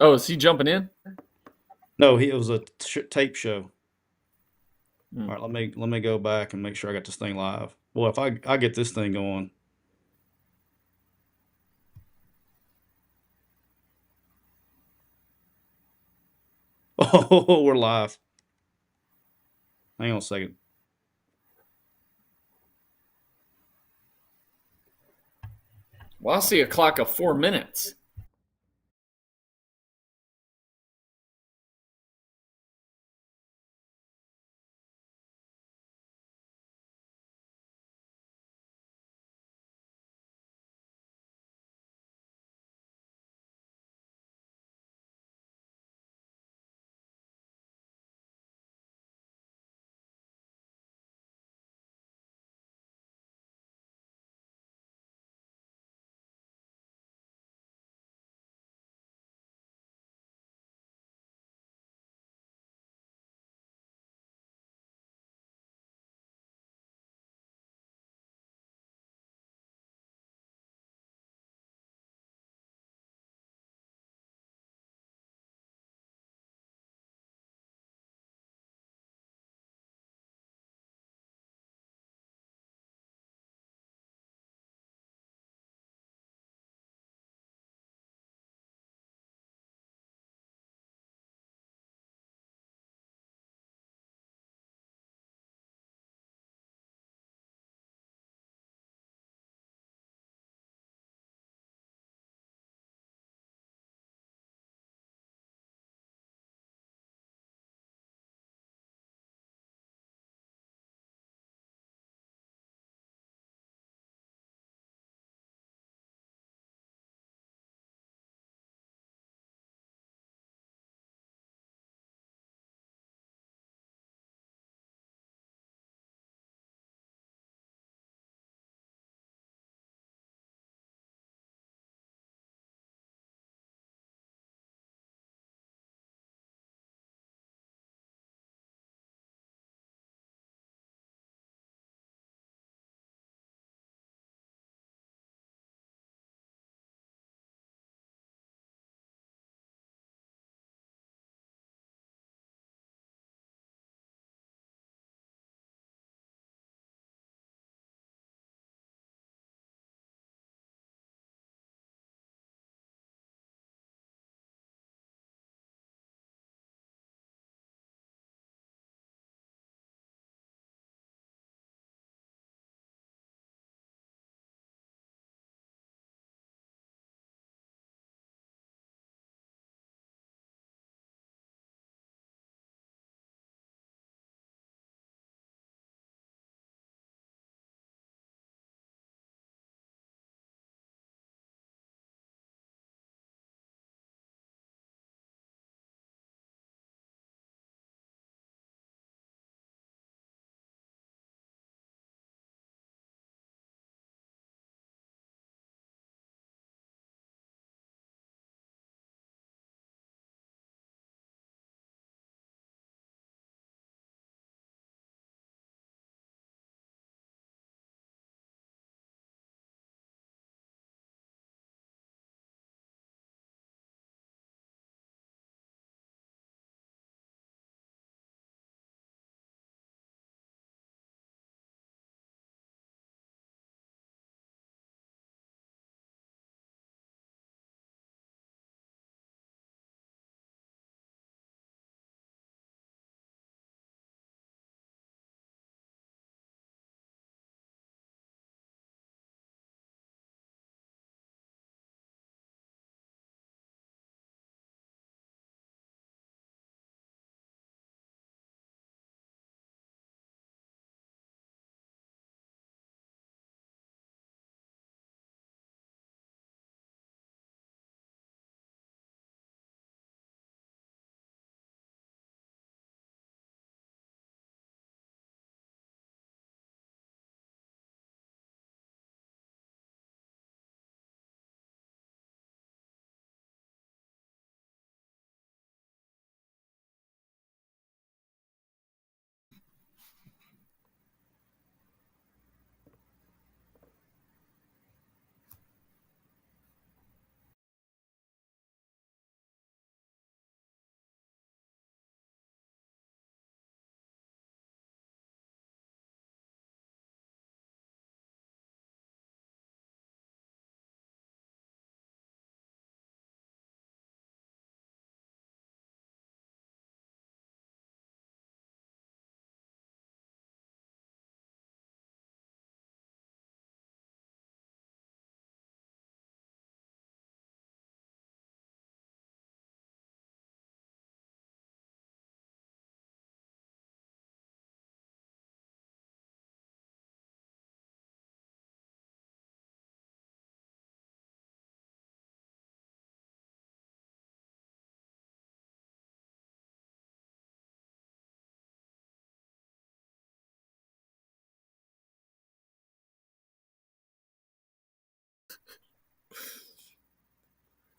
Oh, is he jumping in? No, it was a tape show. Hmm. All right, let me go back and make sure I got this thing live. Boy, if I get this thing going. Oh, we're live. Hang on a second. Well, I see a clock of 4 minutes.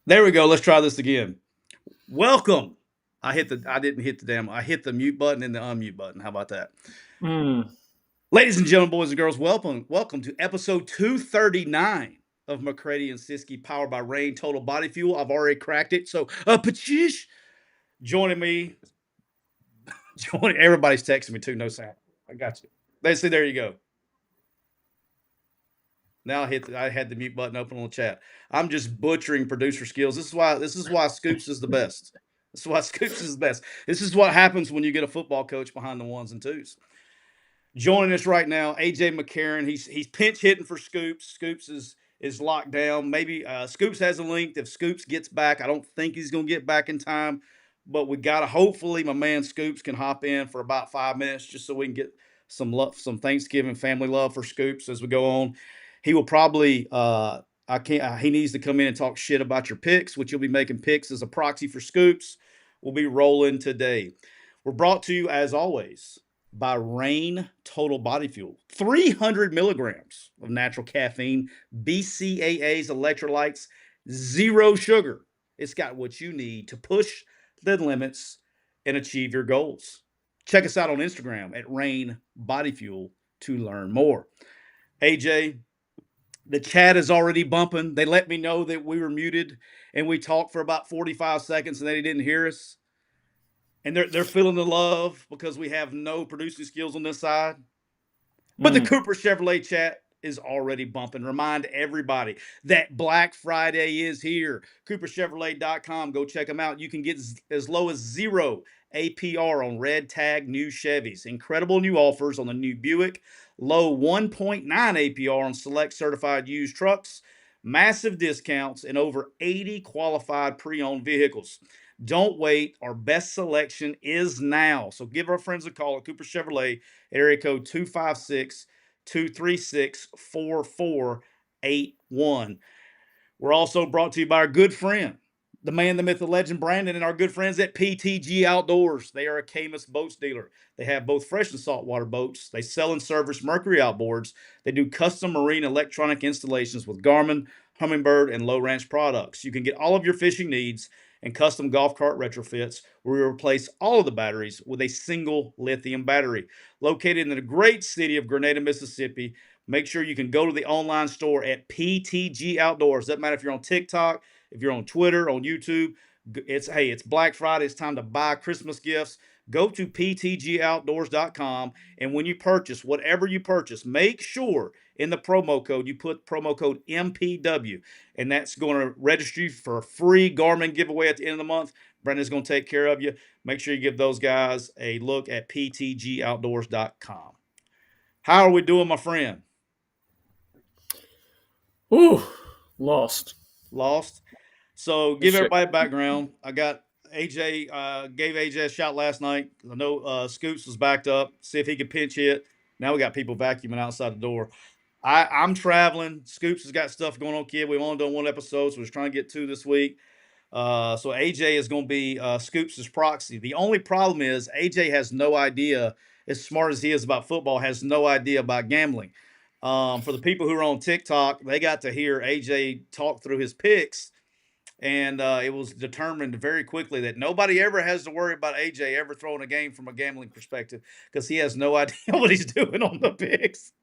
There we go. Let's try this again. Welcome. I didn't hit the damn. I hit the mute button and the unmute button. How about that? Mm. Ladies and gentlemen, boys and girls, welcome to episode 239 of McCready and Siskey, powered by Rain Total Body Fuel. I've already cracked it. So, pachish, joining me. Everybody's texting me too. No sound. I got you. Let's see. There you go. Now I had the mute button open on the chat. I'm just butchering producer skills. This is why Scoops is the best. This is why Scoops is the best. This is what happens when you get a football coach behind the ones and twos. Joining us right now, AJ McCarron. He's pinch hitting for Scoops. Scoops is locked down. Maybe Scoops has a link. If Scoops gets back, I don't think he's going to get back in time, but we got to hopefully my man Scoops can hop in for about 5 minutes just so we can get some love, some Thanksgiving family love for Scoops as we go on. He will probably I can't. He needs to come in and talk shit about your picks, which you'll be making picks as a proxy for Scoops. We'll be rolling today. We're brought to you as always by Rain Total Body Fuel. 300 milligrams of natural caffeine, BCAAs, electrolytes, zero sugar. It's got what you need to push the limits and achieve your goals. Check us out on Instagram at Rain Body Fuel to learn more. AJ, the chat is already bumping. They let me know that we were muted and we talked for about 45 seconds and they didn't hear us. And they're feeling the love because we have no producing skills on this side. But the Cooper Chevrolet chat is already bumping. Remind everybody that Black Friday is here. CooperChevrolet.com. Go check them out. You can get as low as 0 APR on red tag new Chevys. Incredible new offers on the new Buick. Low 1.9 APR on select certified used trucks. Massive discounts and over 80 qualified pre-owned vehicles. Don't wait. Our best selection is now. So give our friends a call at Cooper Chevrolet at area code 256 236 4481. We're also brought to you by our good friend, the man, the myth, the legend, Brandon, and our good friends at PTG Outdoors. They are a Camus boats dealer. They have both fresh and saltwater boats. They sell and service Mercury outboards. They do custom marine electronic installations with Garmin, Humminbird, and Low Ranch products. You can get all of your fishing needs and custom golf cart retrofits where we replace all of the batteries with a single lithium battery. Located in the great city of Grenada, Mississippi, make sure you can go to the online store at PTG Outdoors. Doesn't matter if you're on TikTok, if you're on Twitter, on YouTube. It's Black Friday. It's time to buy Christmas gifts. Go to ptgoutdoors.com, and when you purchase, whatever you purchase, make sure in the promo code you put promo code MPW, and that's going to register you for a free Garmin giveaway at the end of the month. Brendan's going to take care of you. Make sure you give those guys a look at ptgoutdoors.com. How are we doing, my friend? Ooh, lost. Lost. So give everybody background. I got AJ, gave AJ a shot last night. I know Scoops was backed up. See if he could pinch hit. Now we got people vacuuming outside the door. I'm traveling. Scoops has got stuff going on, kid. We've only done one episode, so we're trying to get two this week. So AJ is going to be Scoops' proxy. The only problem is AJ has no idea, as smart as he is about football, has no idea about gambling. For the people who are on TikTok, they got to hear AJ talk through his picks, and it was determined very quickly that nobody ever has to worry about AJ ever throwing a game from a gambling perspective because he has no idea what he's doing on the picks.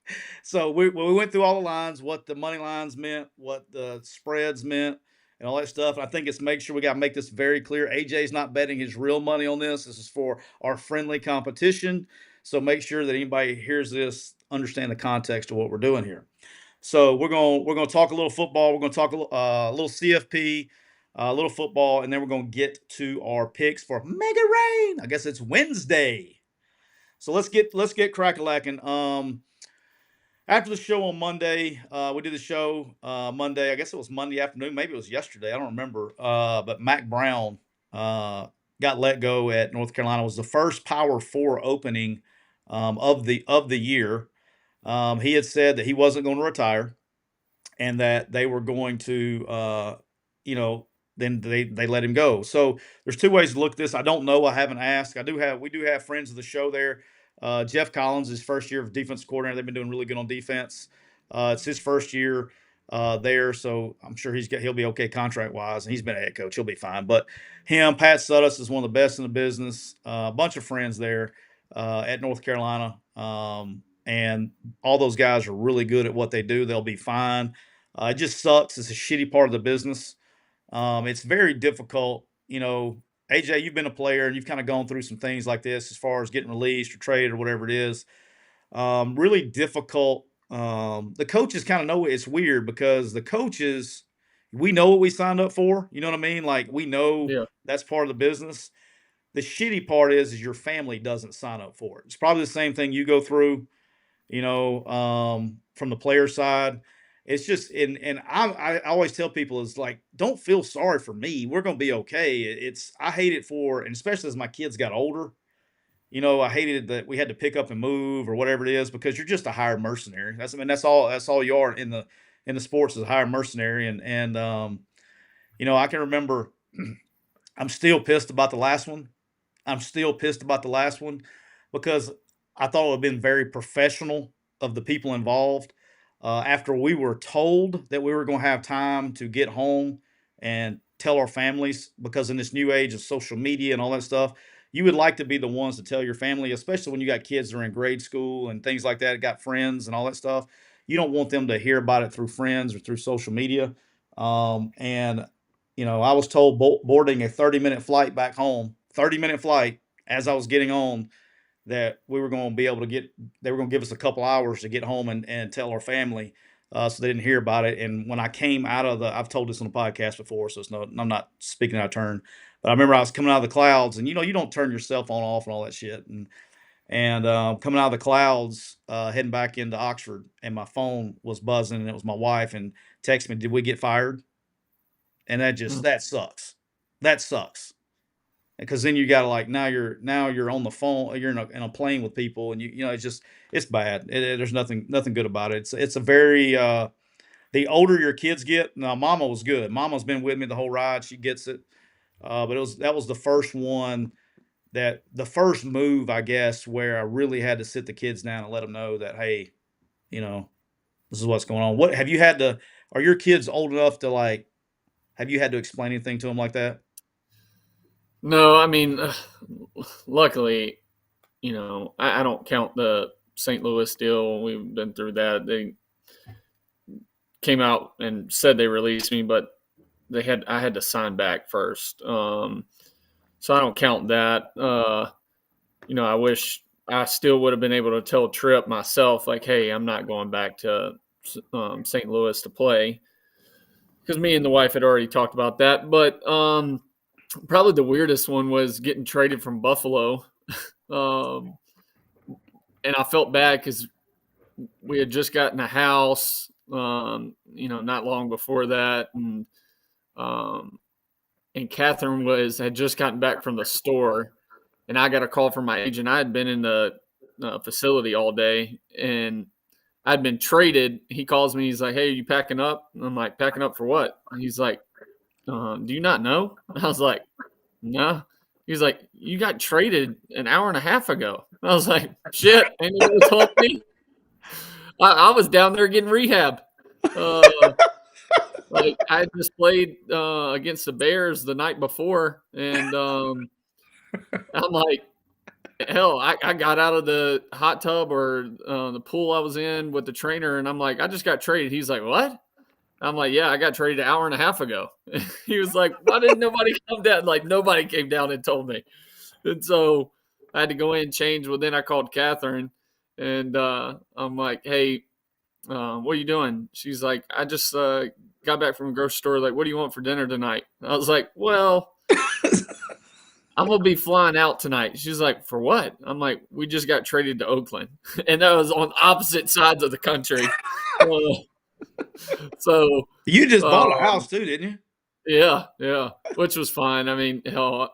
So we went through all the lines, what the money lines meant, what the spreads meant, and all that stuff. And I think it's make sure we got to make this very clear. AJ's not betting his real money on this. This is for our friendly competition. So make sure that anybody hears this understand the context of what we're doing here. So we're gonna talk a little football. We're gonna talk a little CFP, a little football, and then we're gonna get to our picks for Mega Rain. I guess it's Wednesday. So let's get crack-a-lacking. After the show on Monday, we did the show Monday. I guess it was Monday afternoon. Maybe it was yesterday. I don't remember. But Mac Brown got let go at North Carolina. It was the first Power Four opening of the year. He had said that he wasn't going to retire, and that they were going to, then they let him go. So there's two ways to look at this. I don't know. I haven't asked. We do have friends of the show there. Jeff Collins, his first year of defense coordinator. They've been doing really good on defense. It's his first year. there, so I'm sure he'll be okay contract wise, and he's been a head coach. He'll be fine. But him, Pat Suttis is one of the best in the business. A bunch of friends there at North Carolina, and all those guys are really good at what they do. They'll be fine. It just sucks. It's a shitty part of the business. It's very difficult. AJ, you've been a player and you've kind of gone through some things like this as far as getting released or traded or whatever it is. Really difficult. The coaches kind of know it's weird because the coaches, we know what we signed up for. You know what I mean? Like we know Yeah. that's part of the business. The shitty part is your family doesn't sign up for it. It's probably the same thing you go through, from the player side. It's just, and I always tell people is like, don't feel sorry for me. We're going to be okay. I hate it and especially as my kids got older, I hated that we had to pick up and move or whatever it is because you're just a hired mercenary. That's all you are in the sports is a hired mercenary. I can remember I'm still pissed about the last one. I'm still pissed about the last one because I thought it would have been very professional of the people involved. After we were told that we were going to have time to get home and tell our families, because in this new age of social media and all that stuff, you would like to be the ones to tell your family, especially when you got kids that are in grade school and things like that, got friends and all that stuff. You don't want them to hear about it through friends or through social media. I was told boarding a 30-minute flight back home, 30-minute flight as I was getting on, that we were going to be able to they were going to give us a couple hours to get home and tell our family. So they didn't hear about it. And when I came out of I've told this on the podcast before, so I'm not speaking out of turn, but I remember I was coming out of the clouds, and you don't turn your cell phone off and all that shit. And coming out of the clouds, heading back into Oxford, and my phone was buzzing, and it was my wife, and texted me, "Did we get fired?" And that sucks. That sucks. Because then you got to, like, now you're on the phone, you're in a plane with people, and it's bad. There's nothing good about it. It's a very the older your kids get. Now, Mama was good. Mama's been with me the whole ride. She gets it. But that was the first one, the first move, I guess, where I really had to sit the kids down and let them know that, hey, this is what's going on. What have you had to? Are your kids old enough to, like? Have you had to explain anything to them like that? No, I mean, luckily, I don't count the St. Louis deal. We've been through that. They came out and said they released me, but I had to sign back first. So I don't count that. I wish I still would have been able to tell Tripp myself, like, hey, I'm not going back to St. Louis to play, because me and the wife had already talked about that. But probably the weirdest one was getting traded from Buffalo. And I felt bad because we had just gotten a house, not long before that. And Catherine had just gotten back from the store, and I got a call from my agent. I had been in the facility all day, and I'd been traded. He calls me. He's like, "Hey, are you packing up?" And I'm like, "Packing up for what?" And he's like, "Do you not know?" I was like, "No." He's like, "You got traded an hour and a half ago." I was like, "Shit, ain't nobody told me." I was down there getting rehab. Like, I just played against the Bears the night before, and I'm like, hell, I got out of the hot tub or the pool I was in with the trainer, and I'm like, I just got traded. He's like, what? I'm like, yeah, I got traded an hour and a half ago. He was like, why didn't nobody come down? Like, nobody came down and told me. And so I had to go in and change. Well, then I called Catherine, and I'm like, hey, what are you doing? She's like, I just got back from a grocery store. Like, what do you want for dinner tonight? I was like, well, I'm going to be flying out tonight. She's like, for what? I'm like, we just got traded to Oakland. And that was on opposite sides of the country. So You just bought a house too, didn't you? yeah, which was fine. I mean, hell,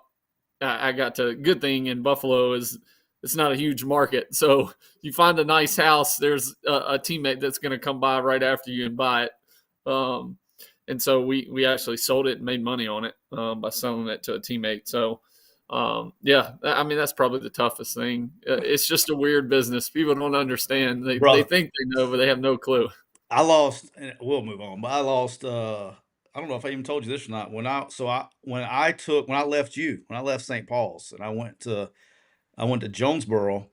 I got to, good thing in Buffalo is it's not a huge market. So you find a nice house, there's a teammate that's going to come by right after you and buy it. And so we actually sold it and made money on it by selling it to a teammate. So, yeah, I mean, that's probably the toughest thing. It's just a weird business. People don't understand. They think they know, but they have no clue. I lost, and we'll move on, but I lost, I don't know if I even told you this or not. When I left when I left St. Paul's and I went to Jonesboro,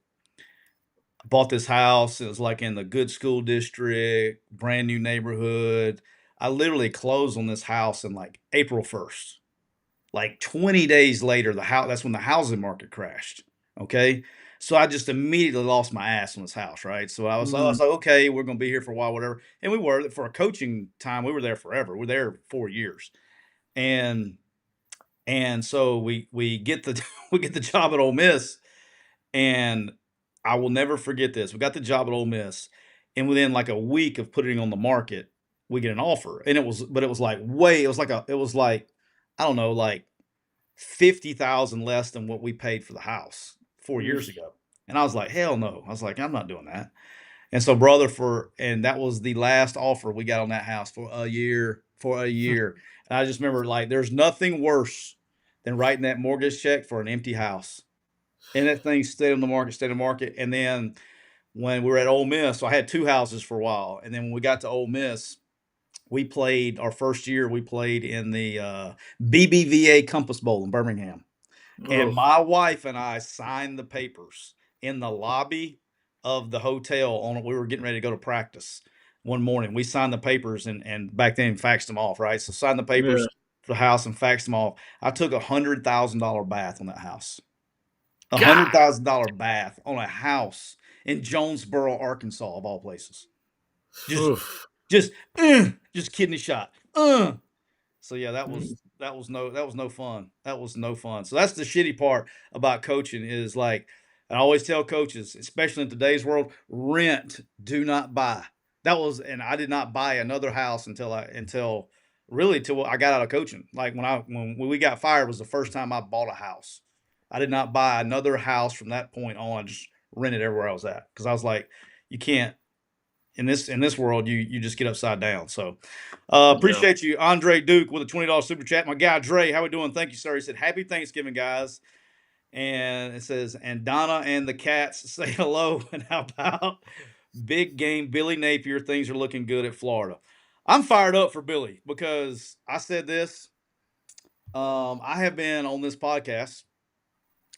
I bought this house. It was like in the good school district, brand new neighborhood. I literally closed on this house in like April 1st. Like 20 days later, that's when the housing market crashed. Okay. So I just immediately lost my ass on this house, right? So I was Mm. like, okay, we're gonna be here for a while, whatever. And we were for a coaching time, we were there forever. We're there 4 years. And so we get the we get the job at Ole Miss, and I will never forget this. We got the job at Ole Miss, and within like a week of putting it on the market, we get an offer. And it was like it was like, I don't know, like 50,000 less than what we paid for the house 4 years Eesh. ago. And I was like, hell no. I was like, I'm not doing that. And so, brother, and that was the last offer we got on that house for a year, for a year. And I just remember, like, there's nothing worse than writing that mortgage check for an empty house. And that thing stayed on the market, stayed on the market. And then when we were at Ole Miss, so I had two houses for a while. And then when we got to Ole Miss, we played our first year, we played in the BBVA Compass Bowl in Birmingham. And Oh, my wife and I signed the papers in the lobby of the hotel. We were getting ready to go to practice one morning. We signed the papers and back then faxed them off, right? So signed the yeah. papers for the house and faxed them off. I took $100,000 bath on that house. A hundred God. thousand dollar bath on a house in Jonesboro, Arkansas, of all places. Just, Oof. just, just kidney shot. So yeah, Mm. that was no fun. That was no fun. So that's the shitty part about coaching is like I always tell coaches, especially in today's world, rent, do not buy. And I did not buy another house until really till I got out of coaching. Like when we got fired was the first time I bought a house. I did not buy another house from that point on. I just rented everywhere I was at because I was like, you can't in this world you just get upside down. So Yeah. appreciate you, Andre Duke, with a $20 super chat. My guy Dre, how we doing? Thank you, sir. He said, "Happy Thanksgiving, guys." And it says, and Donna and the cats say hello. And how about big game Billy Napier? Things are looking good at Florida. I'm fired up for Billy because I said this. I have been on this podcast.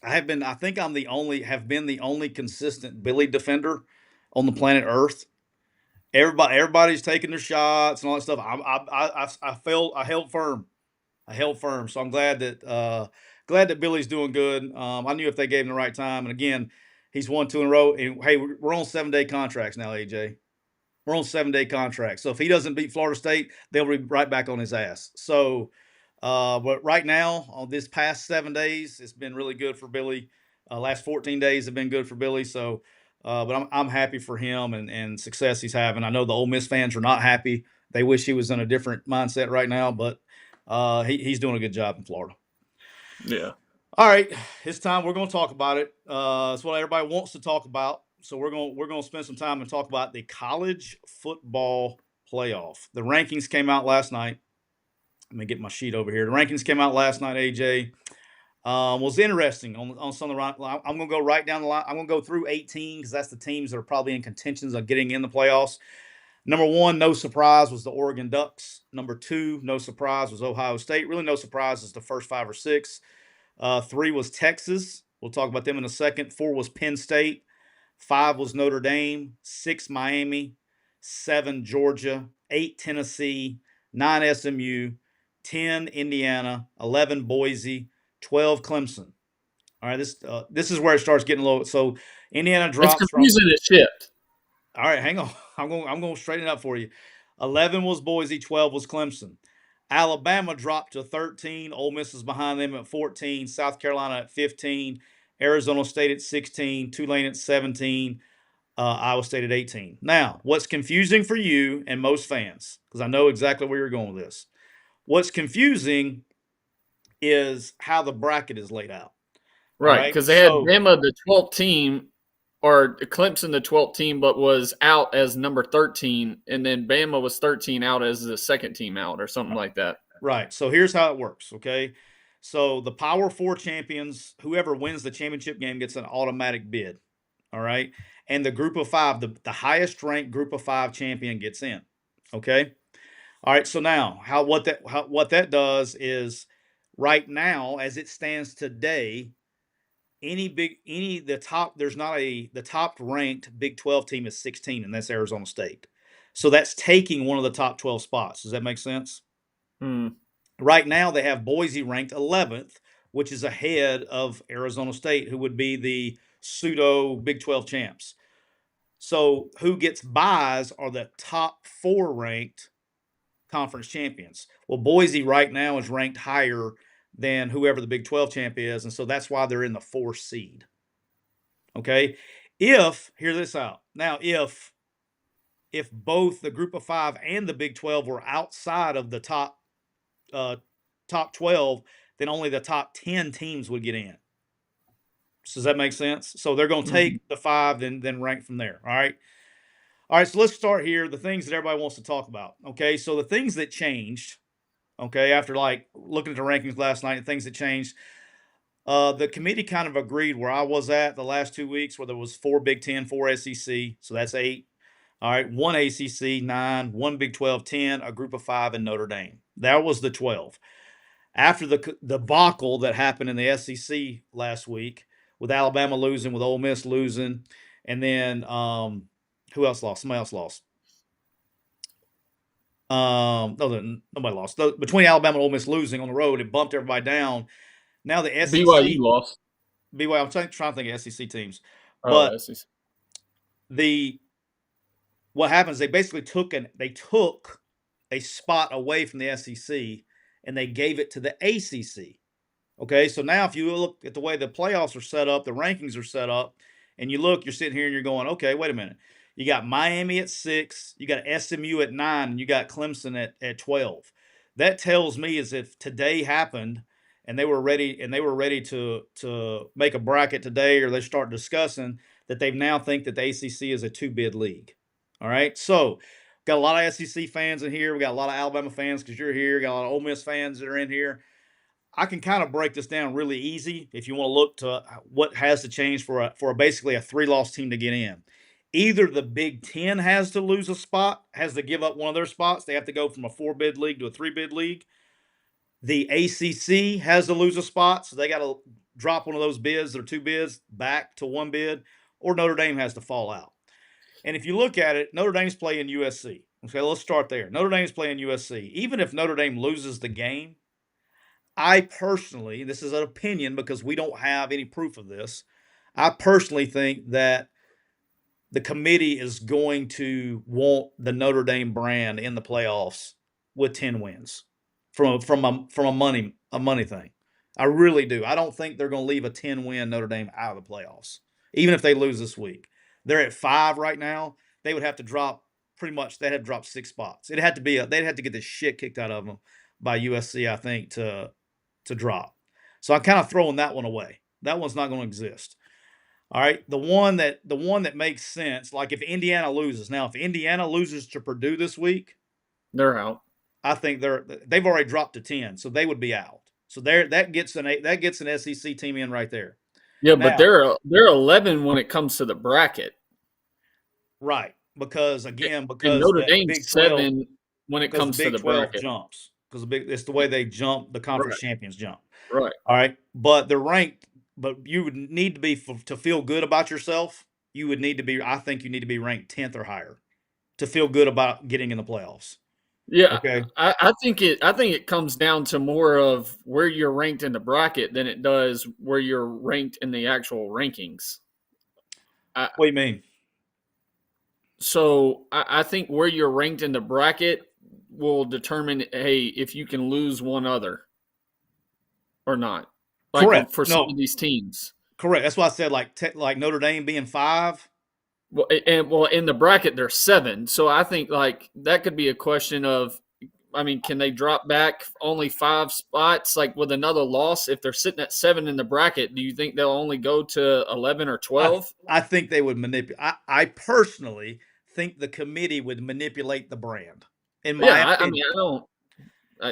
I think have been the only consistent Billy defender on the planet Earth. Everybody's taking their shots and all that stuff. I held firm. I held firm. So I'm glad that Billy's doing good. I knew if they gave him the right time, and again, he's won two in a row. And hey, we're on 7-day contracts now, AJ. We're on 7-day contracts. So if he doesn't beat Florida State, they'll be right back on his ass. So, but right now, on this past 7 days, it's been really good for Billy. Last 14 days have been good for Billy. So, but I'm happy for him and success he's having. I know the Ole Miss fans are not happy. They wish he was in a different mindset right now, but he's doing a good job in Florida. Yeah. All right, it's time. We're going to talk about it. It's what everybody wants to talk about. So we're going to spend some time and talk about the college football playoff. The rankings came out last night. Let me get my sheet over here. The rankings came out last night. AJ was interesting on some of the. I'm going to go right down the line. I'm going to go through 18 because that's the teams that are probably in contentions of getting in the playoffs. Number one, no surprise, was the Oregon Ducks. Number two, no surprise, was Ohio State. Really, no surprise is the first five or six. Three was Texas. We'll talk about them in a second. Four was Penn State. Five was Notre Dame. Six, Miami. Seven, Georgia. Eight, Tennessee. Nine, SMU. 10, Indiana. 11, Boise. 12, Clemson. All right, this is where it starts getting low. So Indiana It's drops from. confusing as shit. All right, hang on. I'm going to straighten it up for you. 11 was Boise. 12 was Clemson. Alabama dropped to 13. Ole Miss is behind them at 14. South Carolina at 15. Arizona State at 16. Tulane at 17. Iowa State at 18. Now, what's confusing for you and most fans, because I know exactly where you're going with this, what's confusing is how the bracket is laid out. All Right. right. Because they had So, Bama, the 12th team, or Clemson, the 12th team, but was out as number 13. And then Bama was 13 out as the second team out or something like that. right. So here's how it works. Okay. So the Power Four champions, whoever wins the championship game gets an automatic bid. All right. And the group of five, the highest ranked group of five champion gets in. Okay. All right. So now what that does is right now, as it stands today, the top ranked Big 12 team is 16, and that's Arizona State. So that's taking one of the top 12 spots. Does that make sense? Hmm. Right now, they have Boise ranked 11th, which is ahead of Arizona State, who would be the pseudo Big 12 champs. So, who gets buys are the top four ranked conference champions. Well, Boise right now is ranked higher than whoever the Big 12 champ is. And so that's why they're in the 4th seed. Okay. Hear this out. Now, if both the group of five and the Big 12 were outside of the top 12, then only the top 10 teams would get in. So does that make sense? So they're going to Mhm. take the five, then rank from there. All right. All right. So let's start here. The things that everybody wants to talk about. Okay. So the things that changed, okay, after like looking at the rankings last night and things that changed, the committee kind of agreed where I was at the last 2 weeks, where there was 4 Big Ten, 4 SEC. So that's 8. All right. 1 ACC, 9, 1 Big 12, 10, a group of 5 in Notre Dame. That was the 12. After the debacle that happened in the SEC last week, with Alabama losing, with Ole Miss losing, and then who else lost? Somebody else lost. No, nobody lost. Between Alabama and Ole Miss losing on the road, it bumped everybody down. Now the BYU SEC, lost. BYU. I'm trying to think of SEC teams, Oh, but SEC. the what happens? They took a spot away from the SEC and they gave it to the ACC. Okay, so now if you look at the way the playoffs are set up, the rankings are set up, and you're sitting here and you're going, okay, wait a minute. You got Miami at 6, you got SMU at 9, and you got Clemson at 12. That tells me as if today happened and they were ready to make a bracket today, or they start discussing that they now think that the ACC is a 2-bid league. All right, so got a lot of SEC fans in here. We got a lot of Alabama fans because you're here. Got a lot of Ole Miss fans that are in here. I can kind of break this down really easy if you want to look to what has to change for basically a 3-loss team to get in. Either the Big Ten has to lose a spot, has to give up one of their spots. They have to go from a 4-bid league to a 3-bid league. The ACC has to lose a spot, so they got to drop one of those bids or 2 bids back to 1 bid, or Notre Dame has to fall out. And if you look at it, Notre Dame's playing USC. Okay, let's start there. Notre Dame's playing USC. Even if Notre Dame loses the game, I personally, this is an opinion because we don't have any proof of this. I personally think that the committee is going to want the Notre Dame brand in the playoffs with 10 wins from a money thing. I really do. I don't think they're going to leave a 10-win Notre Dame out of the playoffs, even if they lose this week. They're at 5 right now. They would have to drop pretty much. They'd have to drop 6 spots. They'd have to get the shit kicked out of them by USC, I think, to drop. So I'm kind of throwing that one away. That one's not going to exist. All right, the one that makes sense, like if Indiana loses. Now, if Indiana loses to Purdue this week, They're out. I think they've already dropped to 10, so they would be out. So that gets an SEC team in right there. Yeah, but Now, they're 11 when it comes to the bracket, right, because and Notre the Dame's Big 12 7 when it because the comes to Big the 12 bracket. jumps because it's the way they jump, the conference Right. champions jump. Right. All right, but they're ranked. But you would need to be to feel good about yourself. You would need to be. I think you need to be ranked 10th or higher to feel good about getting in the playoffs. Yeah, Okay, I think it comes down to more of where you're ranked in the bracket than it does where you're ranked in the actual rankings. I, what do you mean? so I think where you're ranked in the bracket will determine, hey, if you can lose one other or not. Like Correct. for some No, of these teams. correct. That's why I said like Notre Dame being 5. Well, in the bracket there's 7, so I think like that could be a question of, I mean, can they drop back only 5 spots, like with another loss? If they're sitting at 7 in the bracket, do you think they'll only go to 11 or 12? I think they would manipulate. I personally think the committee would manipulate the brand. In my Yeah, I mean, opinion, I don't.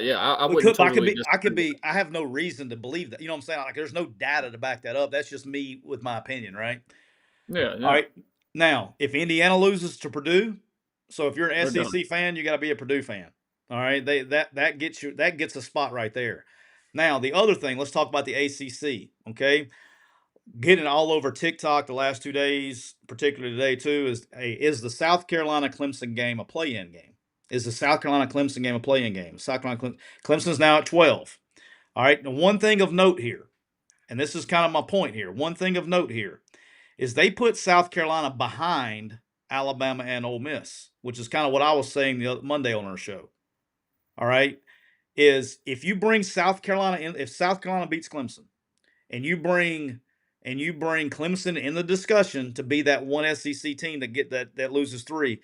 Yeah, I wouldn't totally disagree. I have no reason to believe that. You know what I'm saying? Like, there's no data to back that up. That's just me with my opinion, right? Yeah, All yeah, right. Now, if Indiana loses to Purdue, so if you're an they're done. SEC fan, you got to be a Purdue fan. All right, that gets a spot right there. Now, the other thing, let's talk about the ACC. Okay, getting all over TikTok the last 2 days, particularly today too, is hey, is the South Carolina Clemson game a play-in game? Is the South Carolina Clemson game a play-in game? South Carolina Clemson's now at 12. All right. Now, one thing of note here, and this is kind of my point here. One thing of note here is they put South Carolina behind Alabama and Ole Miss, which is kind of what I was saying the other Monday on our show. All right, is if you bring South Carolina in, if South Carolina beats Clemson, and you bring Clemson in the discussion to be that one SEC team that loses three,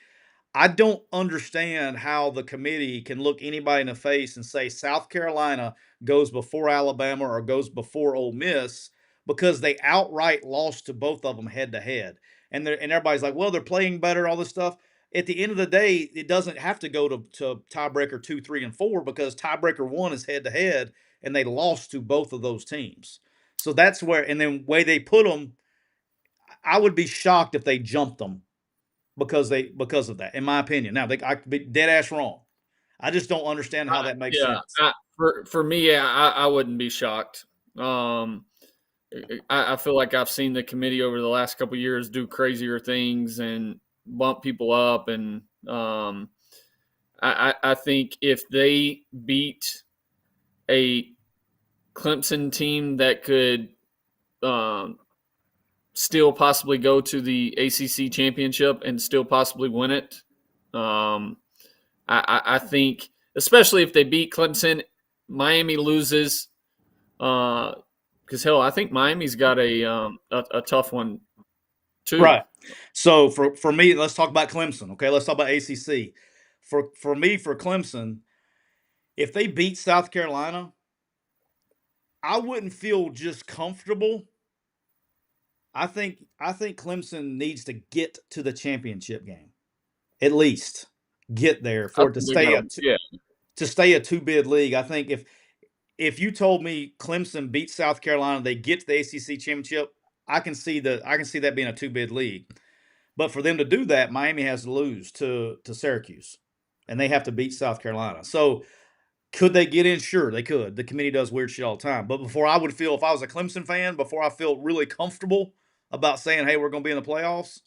I don't understand how the committee can look anybody in the face and say South Carolina goes before Alabama or goes before Ole Miss because they outright lost to both of them head to head. And everybody's like, well, they're playing better, all this stuff. At the end of the day, it doesn't have to go to tiebreaker 2, 3, and 4 because tiebreaker 1 is head to head, and they lost to both of those teams. So that's where, and then way they put them, I would be shocked if they jumped them because of that, in my opinion. Now I could be dead ass wrong. I just don't understand how that makes Yeah, sense. for me, yeah, I wouldn't be shocked. I feel like I've seen the committee over the last couple of years do crazier things and bump people up, and I think if they beat a Clemson team that could um, still possibly go to the ACC championship and still possibly win it, um, I think, especially if they beat Clemson, Miami loses. Because hell, I think Miami's got a tough one too. Right. So for me, let's talk about Clemson. Okay, let's talk about ACC. For me, for Clemson, if they beat South Carolina, I wouldn't feel just comfortable. I think Clemson needs to get to the championship game, at least get there I for it think they got a yeah. to stay a two bid league. I think if you told me Clemson beats South Carolina, they get to the ACC championship, I can see that being a two bid league. But for them to do that, Miami has to lose to Syracuse, and they have to beat South Carolina. So could they get in? Sure, they could. The committee does weird shit all the time. But before I would feel, if I was a Clemson fan, before I feel really comfortable about saying, "Hey, we're going to be in the playoffs,"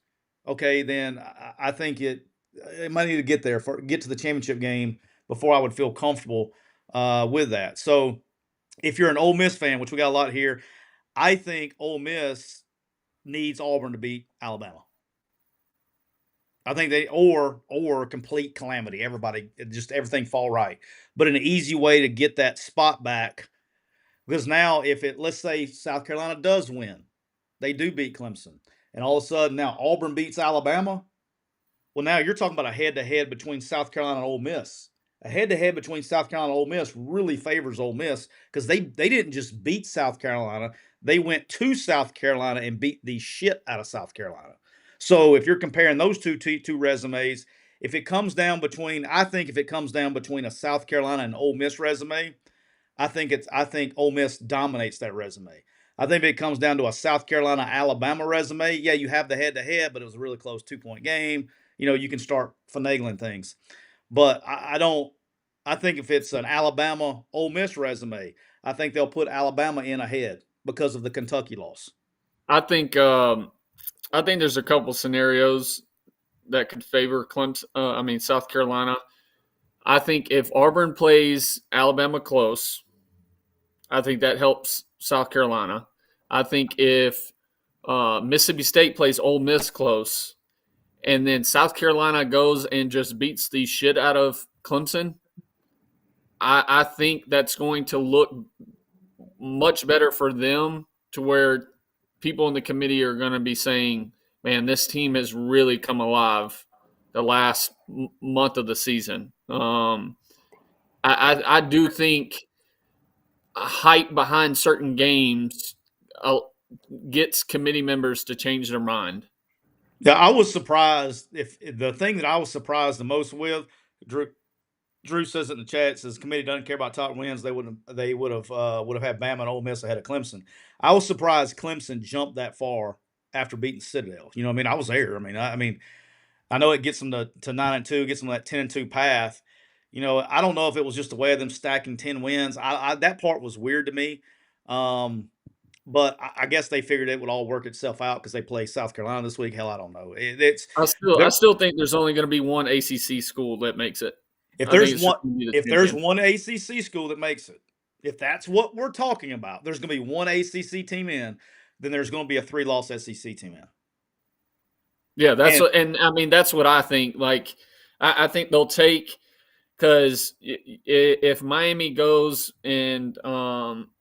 okay, then I think it might need to get there for get to the championship game before I would feel comfortable with that. So if you're an Ole Miss fan, which we got a lot here, I think Ole Miss needs Auburn to beat Alabama. I think they or complete calamity. Everybody just everything fall right. But an easy way to get that spot back because now if it let's say South Carolina does win, they do beat Clemson, and all of a sudden now Auburn beats Alabama. Well, now you're talking about a head to head between South Carolina and Ole Miss. A head to head between South Carolina and Ole Miss really favors Ole Miss because they didn't just beat South Carolina, they went to South Carolina and beat the shit out of South Carolina. So if you're comparing those two resumes, if it comes down between, I think if it comes down between a South Carolina and Ole Miss resume, I think Ole Miss dominates that resume. I think if it comes down to a South Carolina Alabama resume, yeah, you have the head to head, but it was a really close 2 point game. You know, you can start finagling things. But I don't. I think if it's an Alabama Ole Miss resume, I think they'll put Alabama in ahead because of the Kentucky loss. I think there's a couple scenarios that could favor Clemson. I mean South Carolina. I think if Auburn plays Alabama close, I think that helps South Carolina. I think if Mississippi State plays Ole Miss close, and then South Carolina goes and just beats the shit out of Clemson, I think that's going to look much better for them to where people in the committee are going to be saying, man, this team has really come alive the last month of the season. I do think hype behind certain games gets committee members to change their mind. Yeah, I was surprised. If the thing that I was surprised the most with, Drew, Drew says it in the chat, says committee doesn't care about top wins. They would have had Bama and Ole Miss ahead of Clemson. I was surprised Clemson jumped that far after beating Citadel. You know what I mean? I was there. I mean, I know it gets them to 9-2, gets them that 10-2 path. You know, I don't know if it was just a way of them stacking 10 wins. That part was weird to me. But I guess they figured it would all work itself out because they play South Carolina this week. Hell, I don't know. I still think there's only going to be one ACC school that makes it. if I think there's it's one just going to be the if there's champion. one ACC school that makes it, if that's what we're talking about, there's going to be one ACC team in. Then there's going to be a 3-loss SEC team in. Yeah, And and I mean that's what I think. Like, I think they'll take because if Miami goes and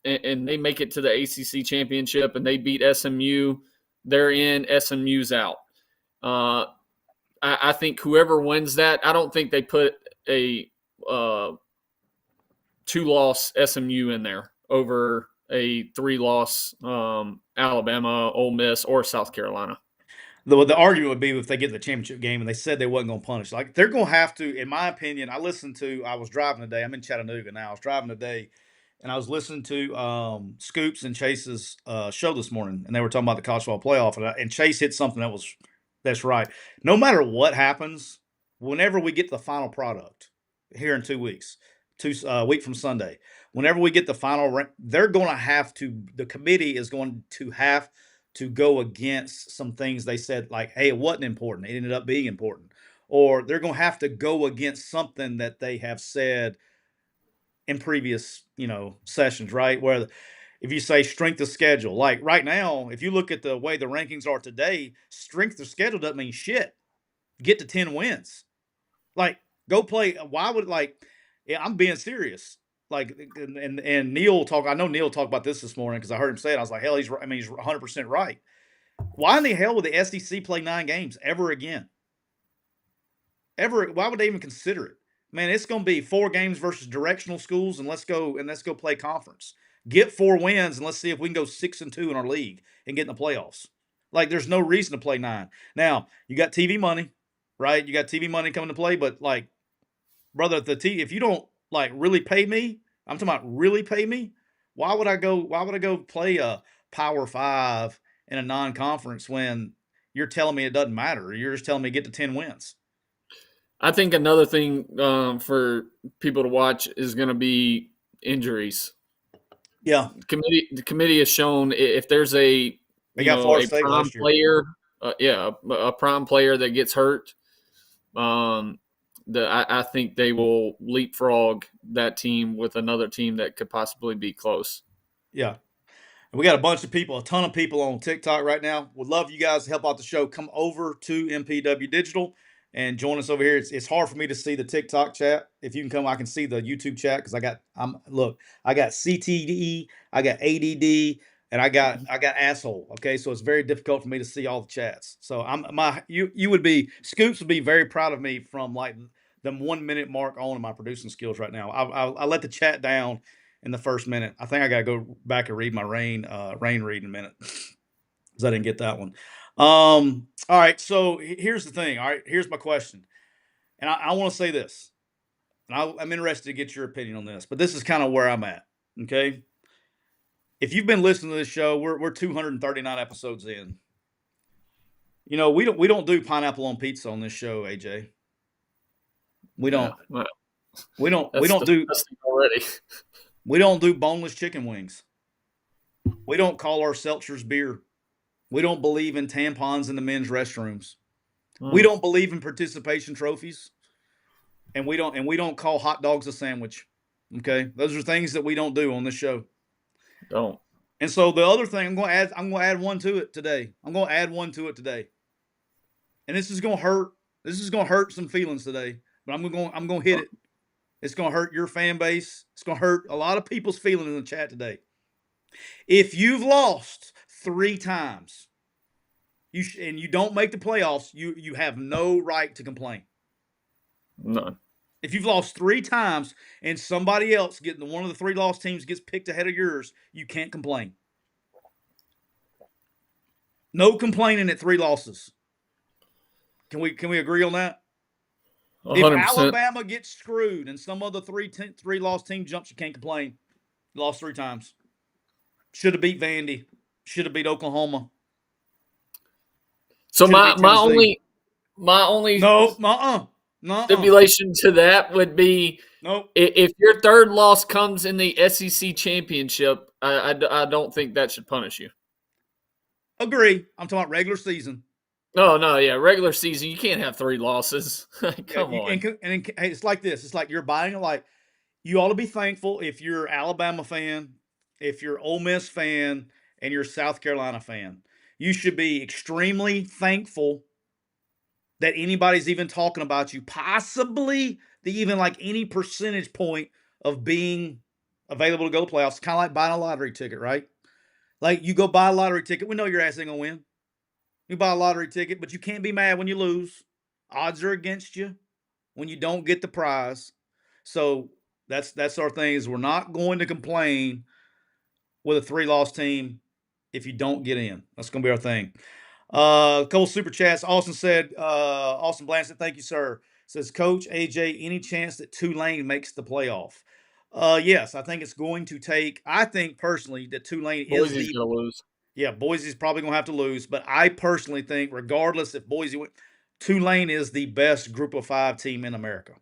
they make it to the ACC championship and they beat SMU, they're in. SMU's out. I think whoever wins that, I don't think they put a 2-loss SMU in there over a 3-loss Alabama, Ole Miss, or South Carolina. the argument would be if they get the championship game and they said they wasn't going to punish. Like, they're going to have to, in my opinion. I was driving today. I'm in Chattanooga now. I was driving today, and I was listening to Scoops and Chase's show this morning, and they were talking about the college football playoff, and Chase hit something that's right. No matter what happens, whenever we get the final product here in 2 weeks, a week from Sunday, whenever we get the final, they're going to have to. The committee is going to have to go against some things they said, like, hey, it wasn't important. It ended up being important. Or they're going to have to go against something that they have said in previous, sessions, right? Where if you say strength of schedule, like right now, if you look at the way the rankings are today, strength of schedule doesn't mean shit. Get to 10 wins. Like, go play. Why would, yeah, I'm being serious. Like, and Neil talk. I know Neil talked about this morning because I heard him say it. I was like, hell, he's 100% right. Why in the hell would the SEC play 9 games ever again? Why would they even consider it? Man, it's going to be 4 games versus directional schools, and let's go play conference. Get 4 wins, and let's see if we can go 6-2 in our league and get in the playoffs. Like, there's no reason to play 9. Now, you got TV money, right? You got TV money coming to play, but, like, brother, if you don't, like, really pay me, I'm talking about really pay me, why would I go play a Power 5 in a non-conference when you're telling me it doesn't matter? You're just telling me get to 10 wins. I think another thing for people to watch is going to be injuries. Yeah, The committee has shown if there's they got Florida a State prime last year. player, a prime player that gets hurt, I think they will leapfrog that team with another team that could possibly be close. Yeah. And we got a ton of people on TikTok right now. Would love you guys to help out the show. Come over to MPW Digital and join us over here. It's hard for me to see the TikTok chat. If you can come, I can see the YouTube chat because I got CTE, I got ADD, and I got asshole. Okay, so it's very difficult for me to see all the chats. So Scoops would be very proud of me from like the 1 minute mark on in my producing skills right now. I let the chat down in the first minute. I think I got to go back and read my rain read in a minute because I didn't get that one. All right, so here's the thing. All right, here's my question, and I want to say this, and I'm interested to get your opinion on this, but this is kind of where I'm at. Okay, if you've been listening to this show, we're 239 episodes in. We don't do pineapple on pizza on this show, AJ. We don't. Yeah, well, We don't. that's We don't do. disgusting already. We don't do boneless chicken wings. We don't call our seltzers beer. We don't believe in tampons in the men's restrooms. We don't believe in participation trophies. And we don't call hot dogs a sandwich. Okay? Those are things that we don't do on this show. Don't. And so the other thing I'm going to add one to it today. I'm going to add one to it today. And this is going to hurt. This is going to hurt some feelings today, but I'm going to hit it. It's going to hurt your fan base. It's going to hurt a lot of people's feelings in the chat today. If you've lost 3 times, and you don't make the playoffs, you have no right to complain. None. If you've lost 3 times and somebody else one of the 3 lost teams gets picked ahead of yours, you can't complain. No complaining at 3 losses. Can we agree on that? 100%. If Alabama gets screwed and some other 3 lost team jumps, you can't complain. You lost 3 times. Should have beat Vandy. Should have beat Oklahoma. So Should have beat Tennessee. my only No, no, stipulation to that would be nope. if your third loss comes in the SEC championship, I don't think that should punish you. Agree. I'm talking about regular season. No, no, yeah, regular season you can't have 3 losses. Yeah, Come on. hey, it's like this. It's like you're buying a like. You ought to be thankful if you're Alabama fan, if you're Ole Miss fan, and you're South Carolina fan. You should be extremely thankful that anybody's even talking about you, possibly the even like any percentage point of being available to go to playoffs. Kind of like buying a lottery ticket, right? Like you go buy a lottery ticket. We know your ass ain't gonna win. You buy a lottery ticket, but you can't be mad when you lose. Odds are against you when you don't get the prize. So that's our thing is we're not going to complain with a 3-loss team if you don't get in. That's going to be our thing. A couple super chats. Austin said, Austin Blanch said, thank you, sir. Says, Coach AJ, any chance that Tulane makes the playoff? Yes, I think it's going to take. I think personally that Tulane is Boise's the. gonna lose. Yeah, Boise's probably going to have to lose, but I personally think, regardless if Boise wins, Tulane is the best Group of 5 team in America.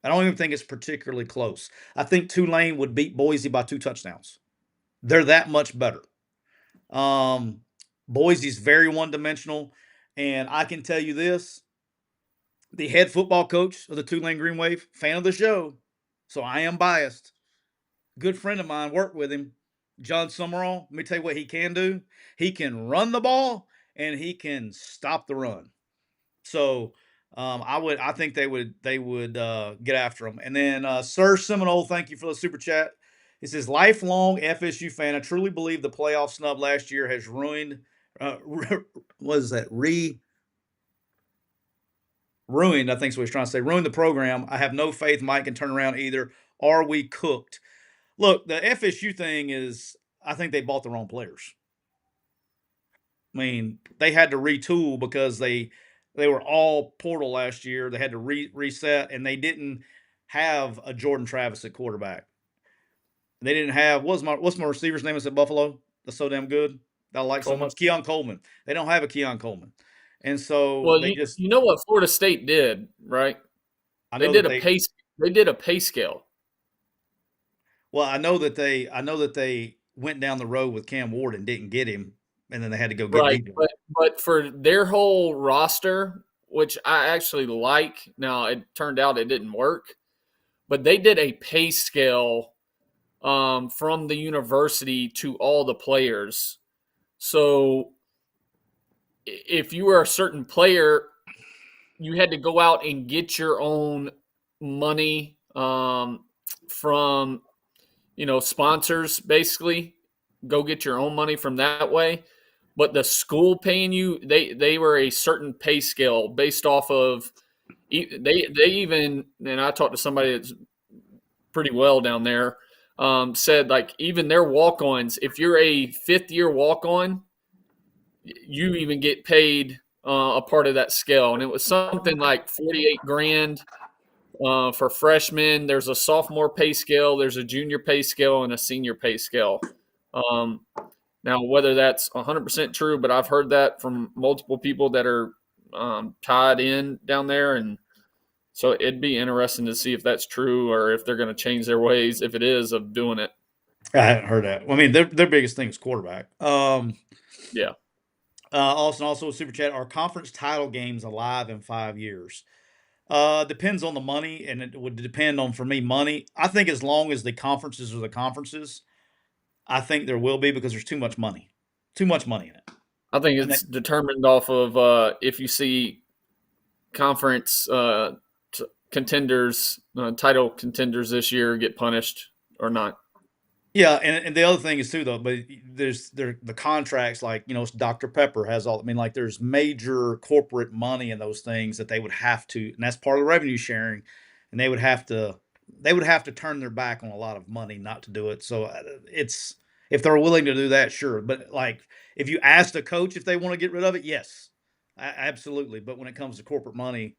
I don't even think it's particularly close. I think Tulane would beat Boise by 2 touchdowns. They're that much better. Um, Boise's very one-dimensional, and I can tell you this: the head football coach of the Tulane Green Wave, fan of the show, so I am biased. Good friend of mine, worked with him, John Summerall. Let me tell you what he can do. He can run the ball and he can stop the run. So I think they would get after him. And then Sir Seminole, thank you for the super chat. It says lifelong FSU fan. I truly believe the playoff snub last year has ruined. What is that? Ruined. I think is what he's trying to say. Ruined the program. I have no faith Mike can turn around either. Are we cooked? Look, the FSU thing is. I think they bought the wrong players. I mean, they had to retool because they were all portal last year. They had to reset, and they didn't have a Jordan Travis at quarterback. They didn't have what's my receiver's name is at Buffalo? That's so damn good. I like so Coleman. much. Keon Coleman. They don't have a Keon Coleman, and so Well, they just. you know what Florida State did, right? I They know did that a they. pace. They did a pay scale. Well, I know that they. I know that they went down the road with Cam Ward and didn't get him, and then they had to go get Right, DJ. but for their whole roster, which I actually like, now it turned out it didn't work, but they did a pay scale from the university to all the players. So if you were a certain player, you had to go out and get your own money from sponsors, basically. Go get your own money from that way. But the school paying you, they were a certain pay scale based off of they even, and I talked to somebody that's pretty well down there, said like even their walk-ons, if you're a 5th-year walk-on, you even get paid a part of that scale, and it was something like 48 grand for freshmen. There's a sophomore pay scale, there's a junior pay scale, and a senior pay scale. Um, Now, whether that's 100% true, but I've heard that from multiple people that are tied in down there. And so it'd be interesting to see if that's true or if they're going to change their ways, if it is, of doing it. I hadn't heard that. Well, I mean, their biggest thing is quarterback. Yeah. Austin also a super chat. Are conference title games alive in 5 years? Depends on the money, and it would depend on for me money. I think as long as the conferences are the conferences, I think there will be because there's too much money in it. I think And it's determined off of if you see conference contenders, title contenders this year get punished or not. yeah, and the other thing is too though, but there's the contracts like Dr. Pepper has all. I mean, like there's major corporate money in those things that they would have to, and that's part of the revenue sharing, and they would have to turn their back on a lot of money not to do it. So it's if they're willing to do that, sure. But like if you ask a coach if they want to get rid of it, yes, absolutely. But when it comes to corporate money,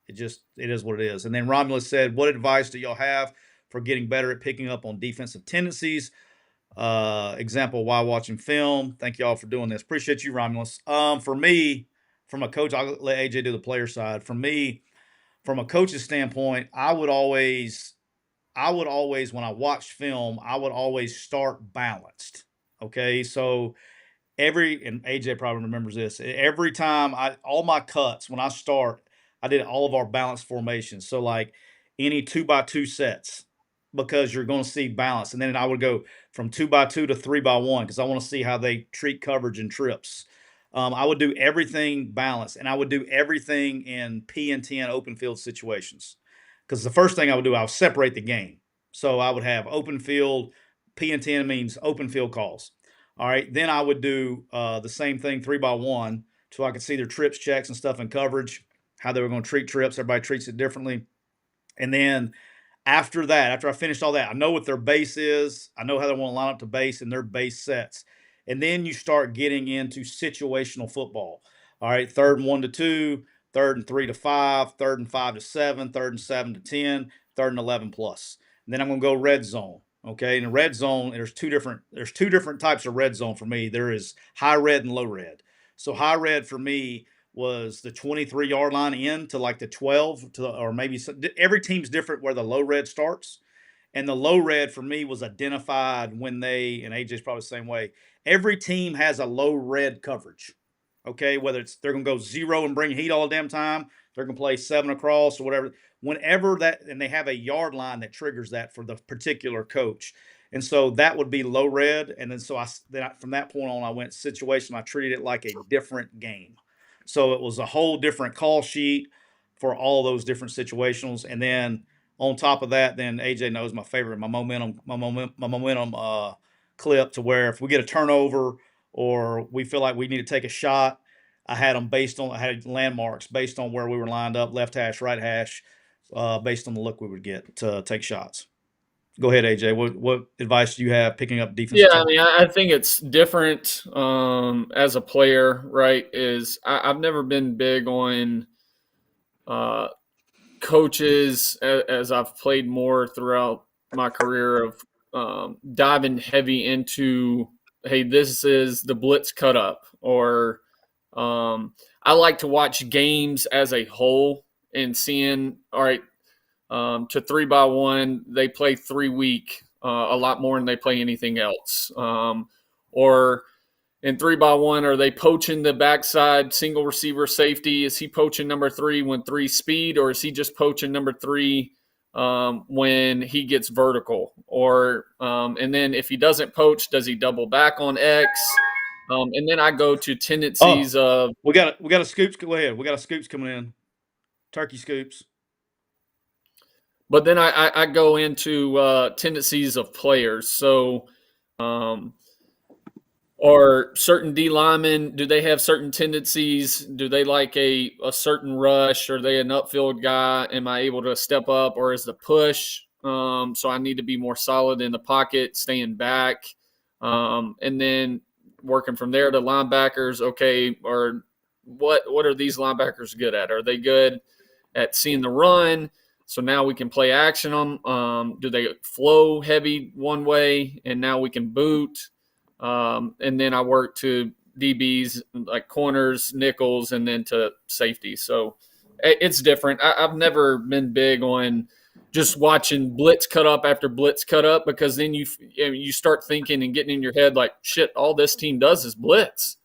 it is what it is. And then Romulus said, "What advice do y'all have for getting better at picking up on defensive tendencies? Example, while watching film." Thank y'all for doing this. Appreciate you, Romulus. For me, from a coach, I'll let AJ do the player side. For me, from a coach's standpoint, I would always, when I watched film, I would always start balanced. Okay. So and AJ probably remembers this. Every time all my cuts, when I start, I did all of our balanced formations. So like any 2x2 sets, because you're going to see balance. And then I would go from 2x2 to 3x1 because I want to see how they treat coverage and trips. I would do everything balanced, and I would do everything in P and 10 open field situations. Because the first thing I would do, I would separate the game. So I would have open field. P and 10 means open field calls. All right. Then I would do the same thing 3x1 so I could see their trips, checks, and stuff in coverage, how they were going to treat trips. Everybody treats it differently. And then after that, after I finished all that, I know what their base is. I know how they want to line up to base and their base sets. And then you start getting into situational football. All right, 3rd and 1 to 2, 3rd and 3 to 5, 3rd and 5 to 7, 3rd and 7 to 10, 3rd and 11 plus. And then I'm going to go red zone. Okay, in the red zone, there's two different types of red zone for me. There is high red and low red. So high red for me was the 23-yard line in to like the 12 to, or maybe every team's different where the low red starts. And the low red for me was identified when and AJ's probably the same way. Every team has a low red coverage. Okay, whether they're going to go 0 and bring heat all the damn time, they're going to play 7 across or whatever. Whenever that, and they have a yard line that triggers that for the particular coach. And so that would be low red. And then from that point on, I went situation. I treated it like a different game. So it was a whole different call sheet for all those different situations. And then on top of that, then AJ knows my favorite, my momentum clip, to where if we get a turnover or we feel like we need to take a shot, I had landmarks based on where we were lined up, left hash, right hash, based on the look we would get to take shots. Go ahead, AJ. What advice do you have picking up Yeah, defensive I tackle? mean, I think it's different as a player, right? I've never been big on uh, coaches as I've played more throughout my career of diving heavy into, hey, this is the blitz cut up, or I like to watch games as a whole and seeing, all right, to 3x1, they play 3 week a lot more than they play anything else. Or in 3x1, are they poaching the backside single receiver safety? Is he poaching number 3 when 3 speed, or is he just poaching number 3 when he gets vertical? Or and then if he doesn't poach, does he double back on X? And then I go to Oh, tendencies of, we got a scoops. Go ahead. We got a scoops coming in. Turkey scoops. but then I go into tendencies of players. So, or certain D linemen, do they have certain tendencies? Do they like a certain rush? Are they an upfield guy? Am I able to step up, or is the push? So I need to be more solid in the pocket, staying back, and then working from there to linebackers. Okay, or what are these linebackers good at? Are they good at seeing the run? So now we can play action on. Do they flow heavy one way, and now we can boot? And then I work to DBs like corners, nickels, and then to safety. So it's different. I've never been big on just watching blitz cut up after blitz cut up, because then you start thinking and getting in your head like, shit, all this team does is blitz.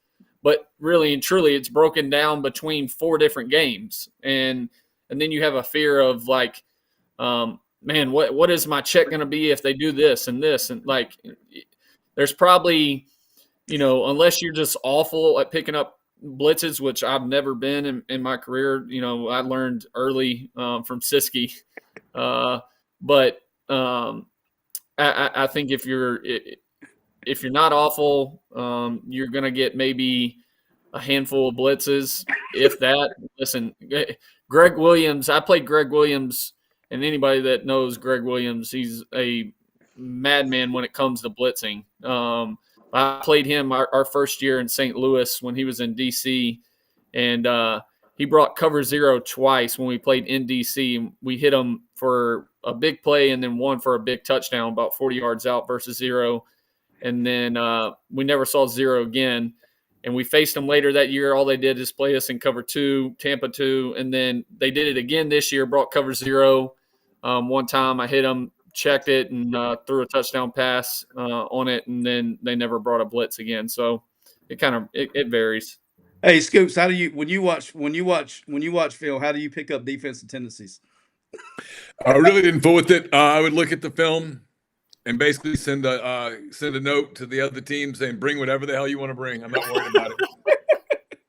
But really and truly, it's broken down between 4 different games, and then you have a fear of like, man, what is my check going to be if they do this and this, and like, there's probably, unless you're just awful at picking up blitzes, which I've never been in my career. I learned early from Siskey, but I think if you're not awful, you're gonna get maybe a handful of blitzes, if that. Listen, Greg Williams. I played Greg Williams, and anybody that knows Greg Williams, he's a madman when it comes to blitzing. I played him our first year in St. Louis when he was in DC, and he brought cover 0 twice when we played in DC. We hit him for a big play and then one for a big touchdown about 40 yards out versus 0. And then we never saw 0 again. and we faced them later that year. All they did is play us in cover 2, Tampa 2, and then they did it again this year, brought cover 0. One time I hit them, checked it, and threw a touchdown pass on it, and then they never brought a blitz again. So it kind of it varies. Hey, Scoops, how do you when you watch film? How do you pick up defensive tendencies? I really didn't fool with it. I would look at the film and basically send a note to the other team saying, "Bring whatever the hell you want to bring. I'm not worried about it.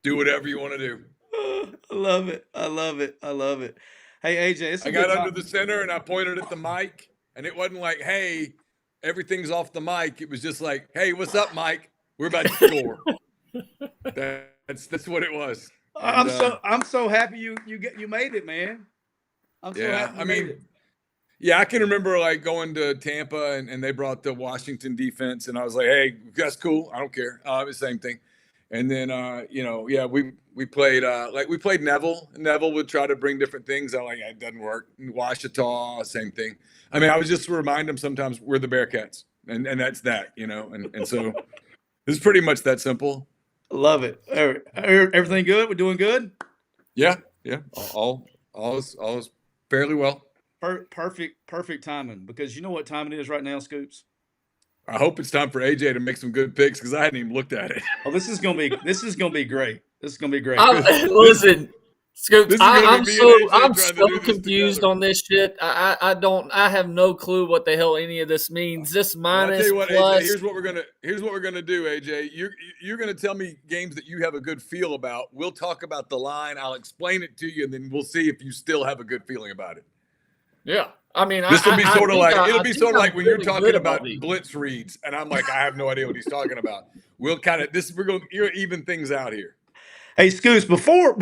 Do whatever you want to do." I love it. I love it. I love it. Hey, AJ, I got under the center and I pointed at the mic, and it wasn't like, "Hey, everything's off the mic." It was just like, "Hey, what's up, Mike? We're about to score." That's what it was. And, I'm so happy you made it, man. I'm so happy you made it. Yeah, I can remember like going to Tampa and they brought the Washington defense, and I was like, "Hey, that's cool. I don't care." The same thing. And then we played we played Neville. Neville would try to bring different things. I'm like, it doesn't work. Washita, same thing. I mean, I was just to remind them sometimes we're the Bearcats, and that's that, and so it's pretty much that simple. Love it. Everything good? We're doing good? Yeah. All is fairly well. Perfect timing, because you know what time it is right now, Scoops? I hope it's time for AJ to make some good picks, because I hadn't even looked at it. Oh, this is gonna be great. This is gonna be great. Listen, Scoops, I'm so confused together on this shit. I have no clue what the hell any of this means. This minus, I'll tell you what, plus. AJ, here's what we're gonna do, AJ. You're gonna tell me games that you have a good feel about. We'll talk about the line. I'll explain it to you, and then we'll see if you still have a good feeling about it. Yeah, I mean, this will be sort of like when you're talking about these blitz reads, and I'm like, I have no idea what he's talking about. We're going to even things out here. Hey, Scoops, before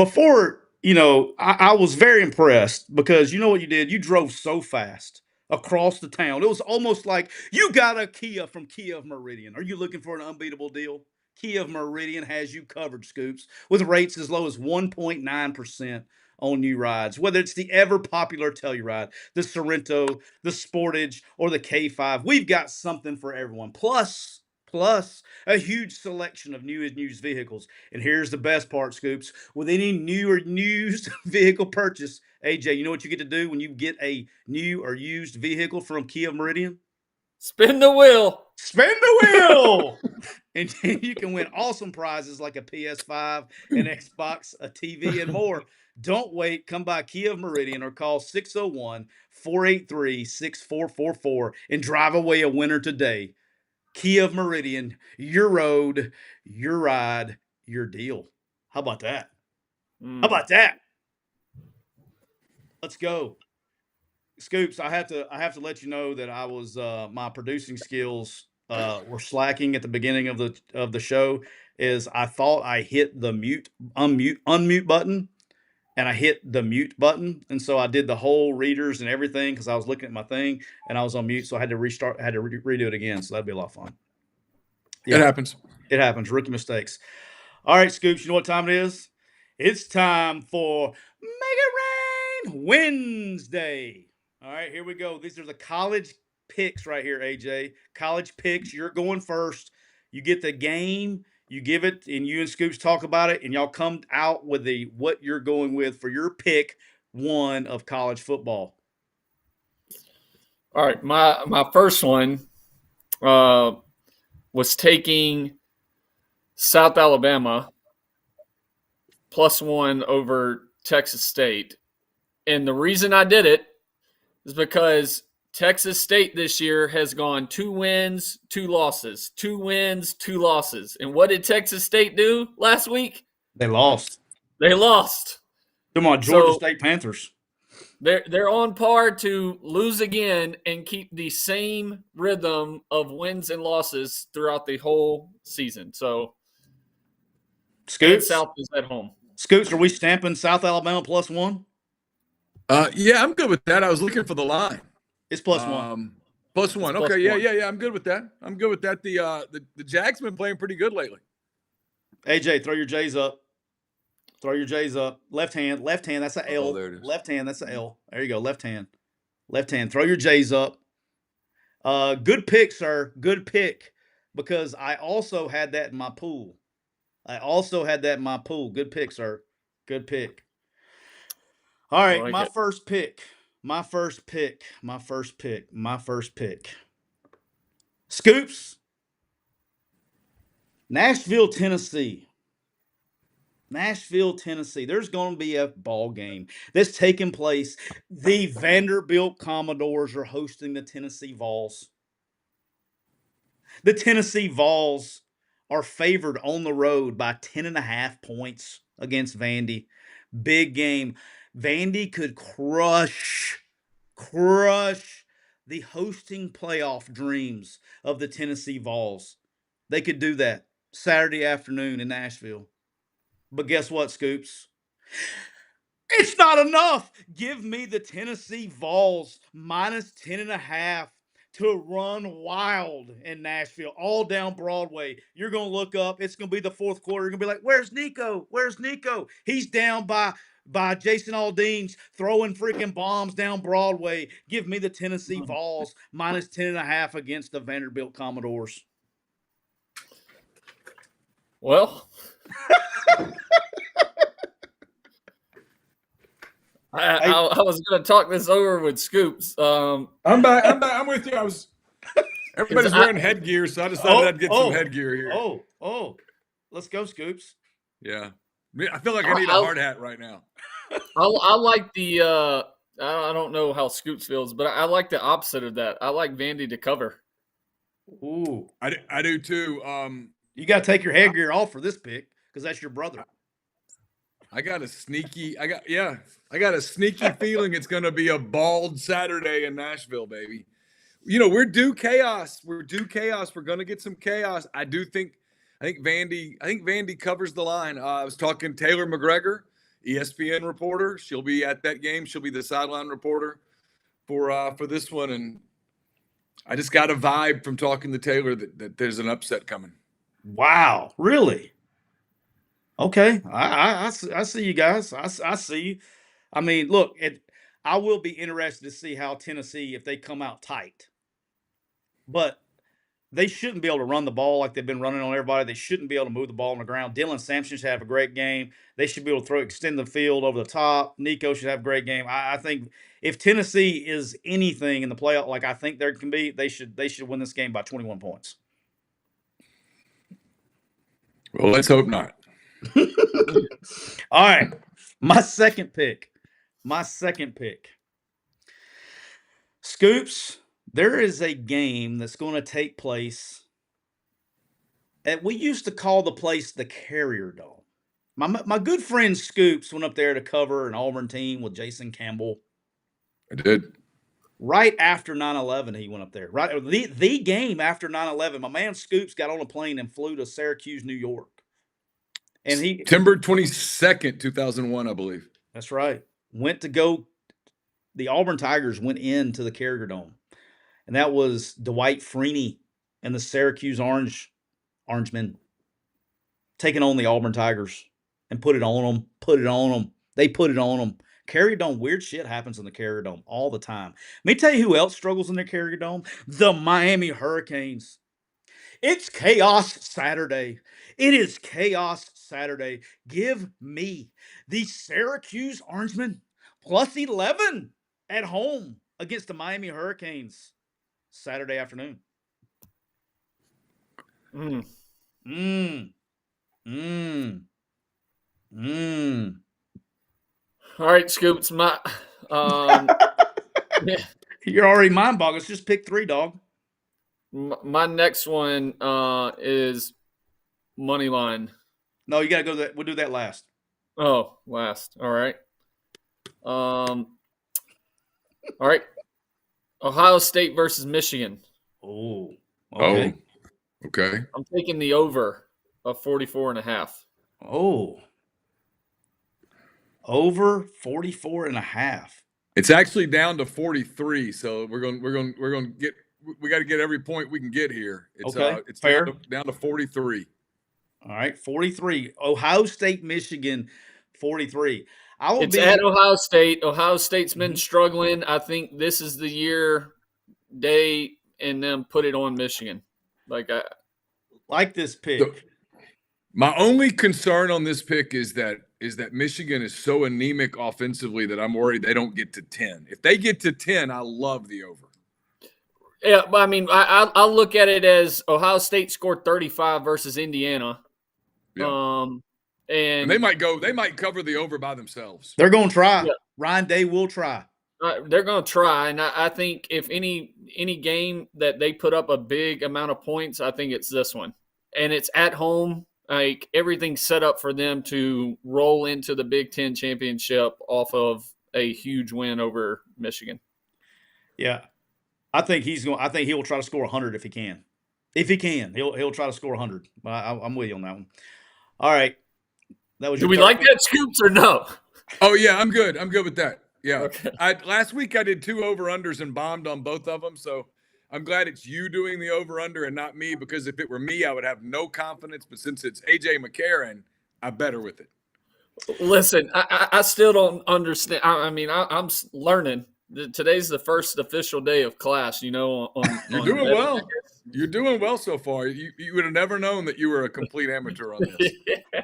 I was very impressed, because you know what you did? You drove so fast across the town. It was almost like you got a Kia from Kia of Meridian. Are you looking for an unbeatable deal? Kia of Meridian has you covered, Scoops, with rates as low as 1.9% on new rides, whether it's the ever popular Telluride, the Sorrento, the Sportage, or the K5. We've got something for everyone. Plus a huge selection of new and used vehicles. And here's the best part, Scoops. With any new or used vehicle purchase, AJ, you know what you get to do when you get a new or used vehicle from Kia Meridian? spin the wheel. Spin the wheel! And you can win awesome prizes like a PS5, an Xbox, a TV, and more. Don't wait. Come by Kia of Meridian or call 601-483-6444 and drive away a winner today. Kia of Meridian, your road, your ride, your deal. How about that? How about that? Let's go. Scoops, I have to let you know that I was my producing skills were slacking at the beginning of the show. Is I thought I hit the unmute button, and I hit the mute button, and so I did the whole readers and everything because I was looking at my thing and I was on mute, so I had to restart. I had to redo it again. So that'd be a lot of fun. Yeah, it happens. It happens. Rookie mistakes. All right, Scoops. You know what time it is? It's time for Make It Rain Wednesday. All right, here we go. These are the college picks right here, AJ. College picks. You're going first. You get the game. You give it, and you and Scoops talk about it, and y'all come out with what you're going with for your pick one of college football. All right, my first one was taking South Alabama +1 over Texas State. And the reason I did it is because Texas State this year has gone 2 wins, 2 losses, 2 wins, 2 losses. And what did Texas State do last week? They lost. Come on, Georgia State Panthers. They're on par to lose again and keep the same rhythm of wins and losses throughout the whole season. So, Scoops, South is at home. Scoops, are we stamping South Alabama +1? Yeah, I'm good with that. I was looking for the line. It's +1. +1. Okay, yeah. I'm good with that. The Jags been playing pretty good lately. AJ, throw your J's up. Left hand. That's an L. There it is. Left hand. That's an L. There you go. Left hand. Throw your J's up. Good pick, sir. Good pick. Because I also had that in my pool. I also had that in my pool. Good pick, sir. Good pick. All right, like my it. first pick. My first pick. My first pick. My first pick. Scoops. Nashville, Tennessee. Nashville, Tennessee. There's going to be a ball game that's taking place. The Vanderbilt Commodores are hosting the Tennessee Vols. The Tennessee Vols are favored on the road by 10.5 points against Vandy. Big game. Vandy could crush the hosting playoff dreams of the Tennessee Vols. They could do that Saturday afternoon in Nashville. But guess what, Scoops? It's not enough. Give me the Tennessee Vols minus 10.5 to run wild in Nashville, all down Broadway. You're going to look up. It's going to be the fourth quarter. You're going to be like, where's Nico? Where's Nico? He's down by Jason Aldean's throwing freaking bombs down Broadway. Give me the Tennessee Vols minus 10.5 against the Vanderbilt Commodores. Well, I was going to talk this over with Scoops. I'm back. I'm with you. Everybody's wearing headgear, so I decided I'd get some headgear here. Oh, let's go, Scoops. Yeah, I feel like I need a hard hat right now. I like the. I don't know how Scoops feels, but I like the opposite of that. I like Vandy to cover. Ooh, I do too. You got to take your headgear off for this pick because that's your brother. I got a sneaky feeling it's going to be a bald Saturday in Nashville, baby. We're due chaos. We're going to get some chaos. I think Vandy covers the line. I was talking Taylor McGregor, ESPN reporter. She'll be at that game. She'll be the sideline reporter for this one. And I just got a vibe from talking to Taylor that there's an upset coming. Wow, really? Okay, I see you guys. I see you. I mean, look, I will be interested to see how Tennessee, if they come out tight. But they shouldn't be able to run the ball like they've been running on everybody. They shouldn't be able to move the ball on the ground. Dylan Sampson should have a great game. They should be able to extend the field over the top. Nico should have a great game. I think if Tennessee is anything in the playoff, like I think there can be, they should win this game by 21 points. Well, let's hope not. All right. My second pick. Scoops, there is a game that's going to take place at, we used to call the place the Carrier Dome. My good friend Scoops went up there to cover an Auburn team with Jason Campbell. I did. Right after 9/11, he went up there. Right, the game after 9/11. My man Scoops got on a plane and flew to Syracuse, New York. And September 22nd, 2001, I believe. That's right. The Auburn Tigers went into the Carrier Dome. And that was Dwight Freeney and the Syracuse Orangemen taking on the Auburn Tigers and put it on them. They put it on them. Carrier Dome, weird shit happens in the Carrier Dome all the time. Let me tell you who else struggles in the Carrier Dome. The Miami Hurricanes. It's chaos Saturday. It is chaos Saturday. Give me the Syracuse Orangemen plus 11 at home against the Miami Hurricanes Saturday afternoon. All right, Scoops. You're already mind-boggling. Just pick 3, dog. My next one is money line. No, you got to go to that. We'll do that last. Oh, last. All right. All right. Ohio State versus Michigan. Oh, okay. Oh, okay. I'm taking the over of 44.5. Oh. Over 44.5. It's actually down to 43, so we're going to get, we got to get every point we can get here. It's okay. It's fair. Down to 43. All right, 43. Ohio State, Michigan, 43. It's at Ohio State. Ohio State's been struggling. I think this is the year they and them put it on Michigan. Like this pick. My only concern on this pick is that Michigan is so anemic offensively that I'm worried they don't get to 10. If they get to 10, I love the over. Yeah, but I mean, I'll look at it as Ohio State scored 35 versus Indiana. Yeah. And they might cover the over by themselves. They're going to try. Yeah. Ryan Day will try. They're going to try, and I think if any game that they put up a big amount of points, I think it's this one. And it's at home. Like, everything's set up for them to roll into the Big Ten championship off of a huge win over Michigan. Yeah. I think he will try to score 100 if he can. If he can, he'll try to score 100. I'm with you on that one. All right. That was. Do we like that, Scoops, or no? Oh yeah, I'm good. I'm good with that. Yeah. Okay. Last week I did 2 over-unders and bombed on both of them, so I'm glad it's you doing the over-under and not me, because if it were me, I would have no confidence. But since it's A.J. McCarron, I'm better with it. Listen, I still don't understand. I'm learning. Today's the first official day of class, You're doing well. You're doing well so far. You would have never known that you were a complete amateur on this. Yeah.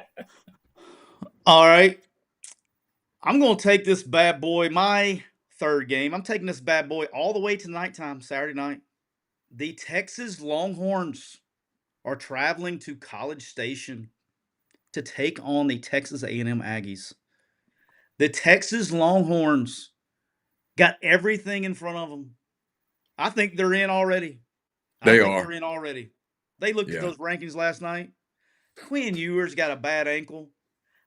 All right. I'm going to take this bad boy, my third game. I'm taking this bad boy all the way to nighttime, Saturday night. The Texas Longhorns are traveling to College Station to take on the Texas A&M Aggies. The Texas Longhorns got everything in front of them. I think they're in already. They're in already. They looked at those rankings last night. Quinn Ewers got a bad ankle.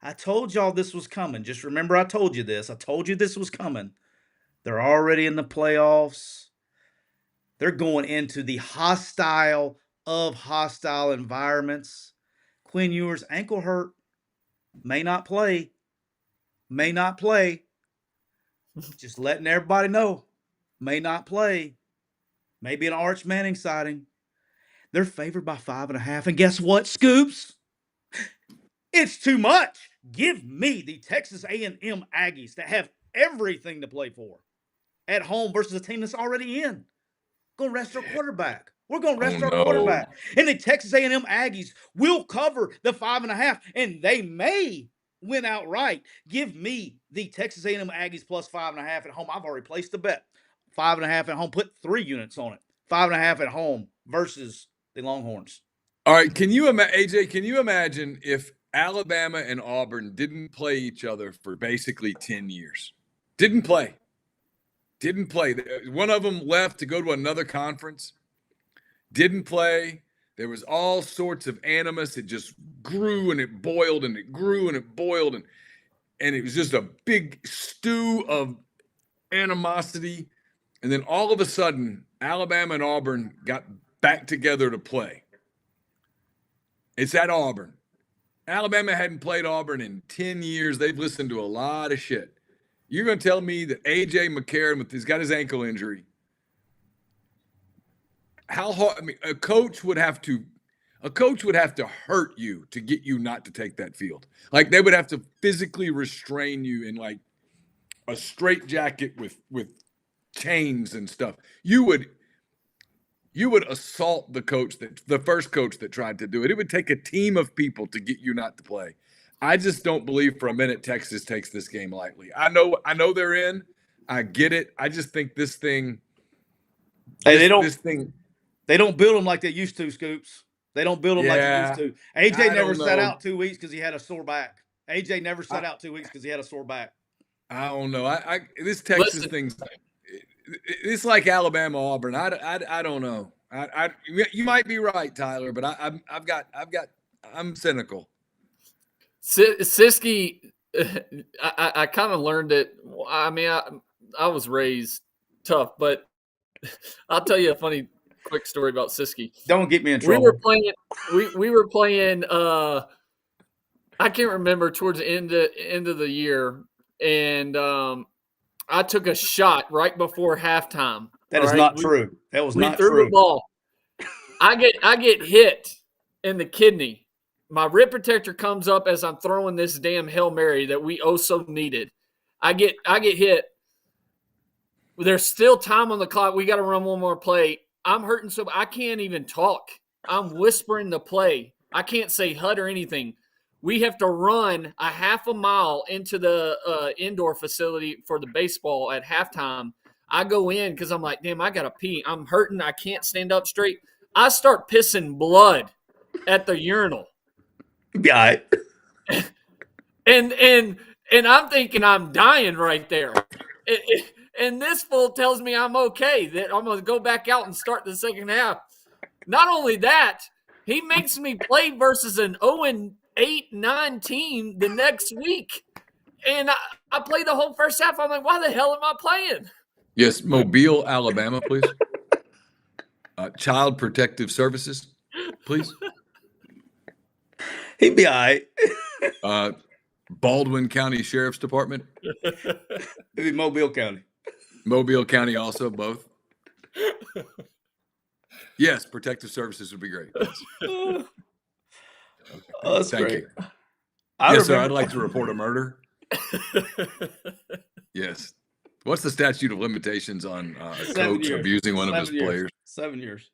I told y'all this was coming. Just remember I told you this. I told you this was coming. They're already in the playoffs. They're going into the hostile of hostile environments. Quinn Ewers' ankle hurt. May not play. Just letting everybody know. May not play. Maybe an Arch Manning sighting. They're favored by 5.5. And guess what, Scoops? It's too much. Give me the Texas A&M Aggies that have everything to play for at home versus a team that's already in. Going to rest our quarterback. We're going to rest our quarterback. And the Texas A&M Aggies will cover the 5.5, and they may win outright. Give me the Texas A&M Aggies plus 5.5 at home. I've already placed the bet. 5.5 at home. Put 3 units on it. 5.5 at home versus the Longhorns. All right. AJ, can you imagine if Alabama and Auburn didn't play each other for basically 10 years? Didn't play. One of them left to go to another conference. Didn't play. There was all sorts of animus. It just grew and it boiled and it grew and it boiled. And it was just a big stew of animosity. And then all of a sudden, Alabama and Auburn got back together to play. It's at Auburn. Alabama hadn't played Auburn in 10 years. They've listened to a lot of shit. You're going to tell me that A.J. McCarron, he's got his ankle injury. How hard? I mean, a coach would have to hurt you to get you not to take that field. Like, they would have to physically restrain you in like a straitjacket with chains and stuff. You would assault the first coach that tried to do it. It would take a team of people to get you not to play. I just don't believe for a minute Texas takes this game lightly. I know they're in. I get it. I just think this thing. They don't build them like they used to, Scoops. They don't build them like they used to. AJ never sat out 2 weeks because he had a sore back. AJ never sat out 2 weeks because he had a sore back. I don't know. This Texas thing's. It's like Alabama, Auburn. I don't know. You might be right, Tyler, but I'm cynical. Siskey, I kind of learned it. I mean, I was raised tough, but I'll tell you a funny, quick story about Siskey. Don't get me in trouble. We were playing. I can't remember, towards the end of the year, and I took a shot right before halftime. That is not true. That was not true. We threw the ball. I get hit in the kidney. My rib protector comes up as I'm throwing this damn Hail Mary that we so needed. I get hit. There's still time on the clock. We got to run one more play. I'm hurting so I can't even talk. I'm whispering the play. I can't say hut or anything. We have to run a half a mile into the indoor facility for the baseball at halftime. I go in because I'm like, damn, I got to pee. I'm hurting. I can't stand up straight. I start pissing blood at the urinal. Yeah. And I'm thinking I'm dying right there. And this fool tells me I'm okay, that I'm going to go back out and start the second half. Not only that, he makes me play versus an 0-8-9 team the next week. And I played the whole first half. I'm like, why the hell am I playing? Yes, Mobile, Alabama, please. Child Protective Services, please. He'd be all right. Baldwin County Sheriff's Department. It'd be Mobile County. Mobile County also, both. Yes, Protective Services would be great. Yes. Oh, that's Thank great. you. I Yes, sir. remember- I'd like to report a murder. Yes. What's the statute of limitations on a 7 coach years. abusing one of 7 his years. players? 7 years.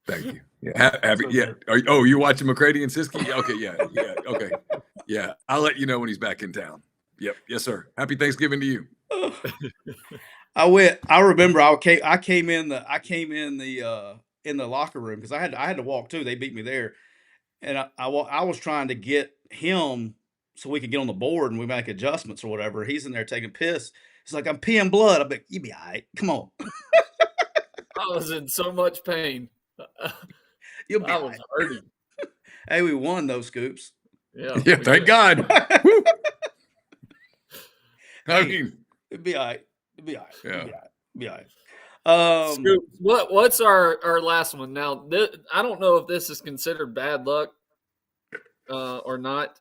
Thank you. Yeah. Yeah. You're watching McCready and Siskey? Okay. Yeah. Okay. Yeah. I'll let you know when he's back in town. Yep. Yes, sir. Happy Thanksgiving to you. I remember I came in the locker room because I had to walk too. They beat me there, and I was trying to get him so we could get on the board and we make adjustments or whatever. He's in there taking piss. He's like, I'm peeing blood. I'm like, you be all right. Come on. I was in so much pain. You'll be I all was right. hurting. Hey, we won those scoops. Yeah. Yeah. Thank God. Woo. I Hey, mean, it'd be all right. It'd be all right. Yeah. It'd be all right. Scoop, what's our last one? Now, I don't know if this is considered bad luck or not.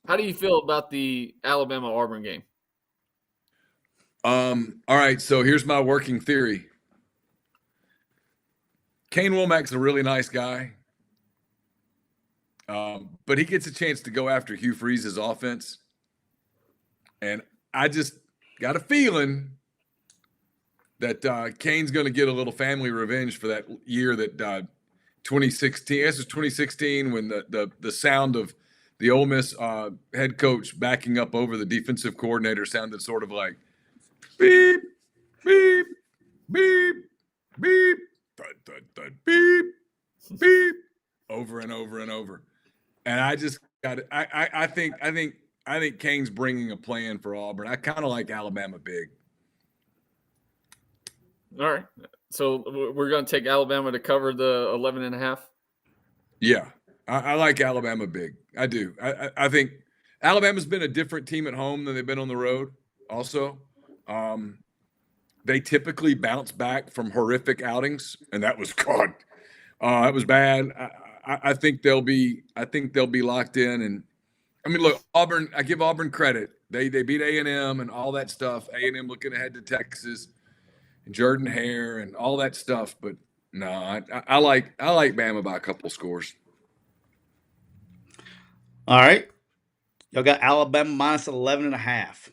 How do you feel about the Alabama-Auburn game? all right. So here's my working theory. Kane Womack's a really nice guy. But he gets a chance to go after Hugh Freeze's offense. And I just got a feeling that Kane's going to get a little family revenge for that year that 2016. This was 2016 when the sound of the Ole Miss head coach backing up over the defensive coordinator sounded sort of like beep, beep, beep, beep, thud, thud, thud, beep, beep, over and over and over. And I just got it. I think Kane's bringing a plan for Auburn. I kind of like Alabama big. All right. So we're going to take Alabama to cover the 11.5? Yeah, I like Alabama big. I do. I think Alabama's been a different team at home than they've been on the road. Also, they typically bounce back from horrific outings, and that was God. That was bad. I think they'll be locked in. And I mean, look, Auburn. I give Auburn credit. They beat A&M and all that stuff. A&M looking ahead to Texas. Jordan Hare and all that stuff, but no, I like Bama by a couple scores. All right. Y'all got Alabama minus 11.5.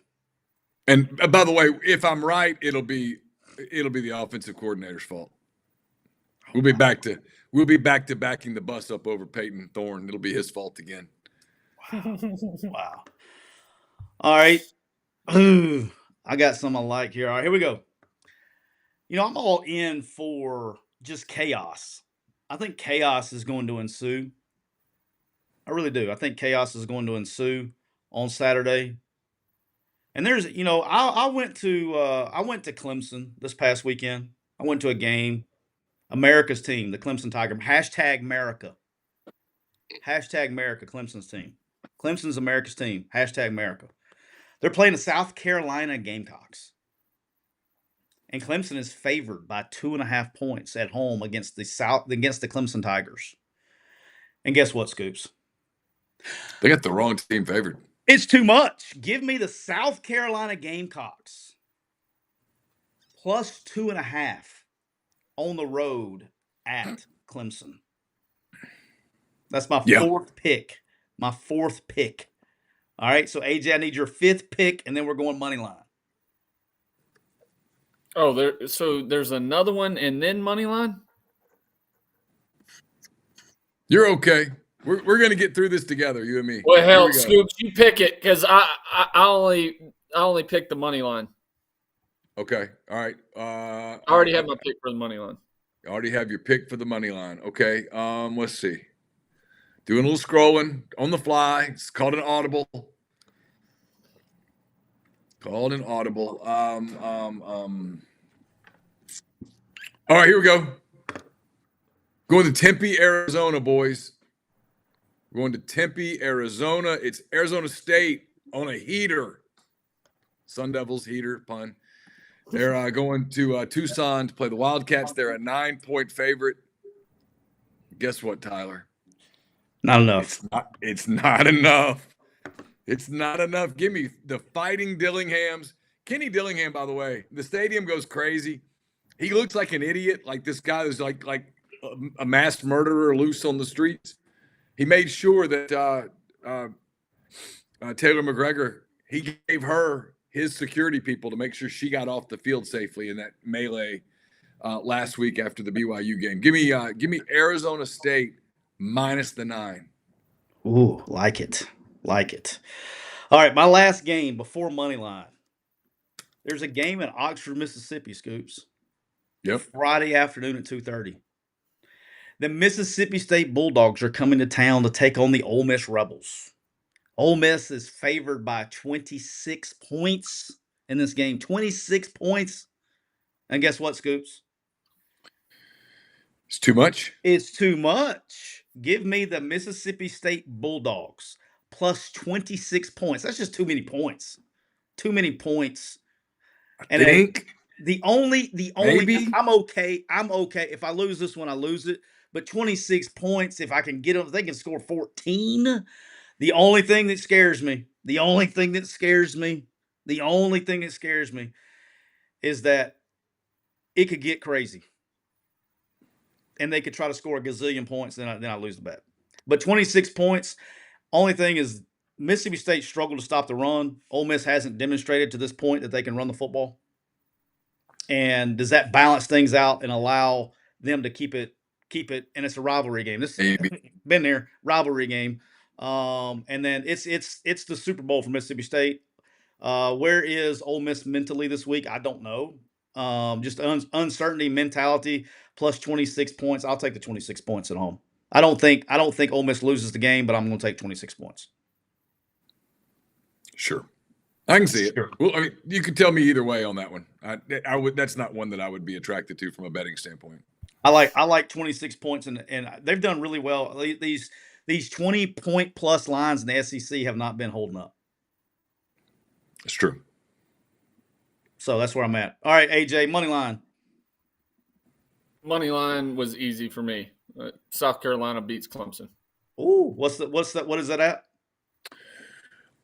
And by the way, if I'm right, it'll be the offensive coordinator's fault. We'll be back to backing the bus up over Peyton Thorne. It'll be his fault again. Wow. All right. Ooh, I got some I like here. All right, here we go. I'm all in for just chaos. I think chaos is going to ensue. I really do. I think chaos is going to ensue on Saturday. And there's, I went to Clemson this past weekend. I went to a game. America's team, the Clemson Tiger. Hashtag America. Hashtag America, Clemson's team. Clemson's America's team. Hashtag America. They're playing the South Carolina Gamecocks. And Clemson is favored by 2.5 points at home against the Clemson Tigers. And guess what, Scoops? They got the wrong team favored. It's too much. Give me the South Carolina Gamecocks plus 2.5 on the road at Clemson. That's my fourth pick. My fourth pick. All right, so AJ, I need your fifth pick, and then we're going money line. Oh, there's another one and then money line? You're okay. We're gonna get through this together, you and me. Well, Here hell, we go. Scoops, you pick it because I only picked the money line. Okay, all right. I already have my pick for the money line. You already have your pick for the money line. Okay. Let's see. Doing a little scrolling on the fly. It's called an audible. Called an audible. All right, here we go. Going to Tempe, Arizona, boys. We're going to Tempe, Arizona. It's Arizona State on a heater. Sun Devils heater, pun. They're going to Tucson to play the Wildcats. They're a 9-point favorite. Guess what, Tyler? Not enough. It's not enough. It's not enough. Give me the Fighting Dillinghams. Kenny Dillingham, by the way, the stadium goes crazy. He looks like an idiot, like this guy who's like a mass murderer loose on the streets. He made sure that Taylor McGregor, he gave her his security people to make sure she got off the field safely in that melee last week after the BYU game. Give me Arizona State minus the 9. Ooh, like it. Like it. All right, my last game before money line. There's a game in Oxford, Mississippi, Scoops. Yep. Friday afternoon at 2:30. The Mississippi State Bulldogs are coming to town to take on the Ole Miss Rebels. Ole Miss is favored by 26 points in this game. 26 points. And guess what, Scoops? It's too much. It's too much. Give me the Mississippi State Bulldogs plus 26 points. That's just too many points. Too many points. I think the only maybe. I'm okay. If I lose this one, I lose it. But 26 points, if I can get them, if they can score 14. The only thing that scares me is that it could get crazy. And they could try to score a gazillion points, then I lose the bet. But 26 points, only thing is Mississippi State struggled to stop the run. Ole Miss hasn't demonstrated to this point that they can run the football. And does that balance things out and allow them to keep it? And it's a rivalry game. This been there, rivalry game. And then it's the Super Bowl for Mississippi State. Where is Ole Miss mentally this week? I don't know. Just uncertainty mentality plus 26 points. I'll take the 26 points at home. I don't think Ole Miss loses the game, but I'm going to take 26 points. Sure. I can see it. Sure. Well, I mean, you could tell me either way on that one. I would. That's not one that I would be attracted to from a betting standpoint. I like 26 points, and they've done really well. These 20-point plus lines in the SEC have not been holding up. It's true. So that's where I'm at. All right, AJ, money line. Money line was easy for me. South Carolina beats Clemson. Ooh, what is that at?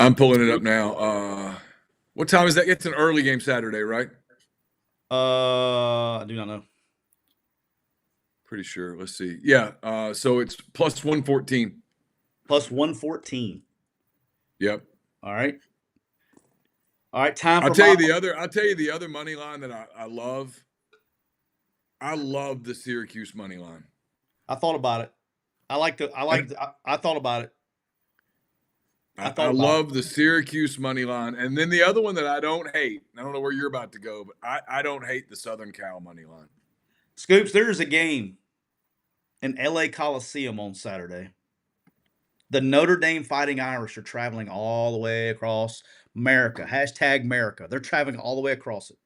I'm pulling it up now. What time is that? It's an early game Saturday, right? I do not know. Pretty sure. Let's see. Yeah. So it's plus 114. Plus 114. Yep. All right. Time for I'll tell you the other money line that I love. I love the Syracuse money line. I thought about it. I thought about it. I love the Syracuse money line. And then the other one that I don't hate, I don't know where you're about to go, but I don't hate the Southern Cal money line. Scoops, there's a game in LA Coliseum on Saturday. The Notre Dame Fighting Irish are traveling all the way across America. #America. They're traveling all the way across it.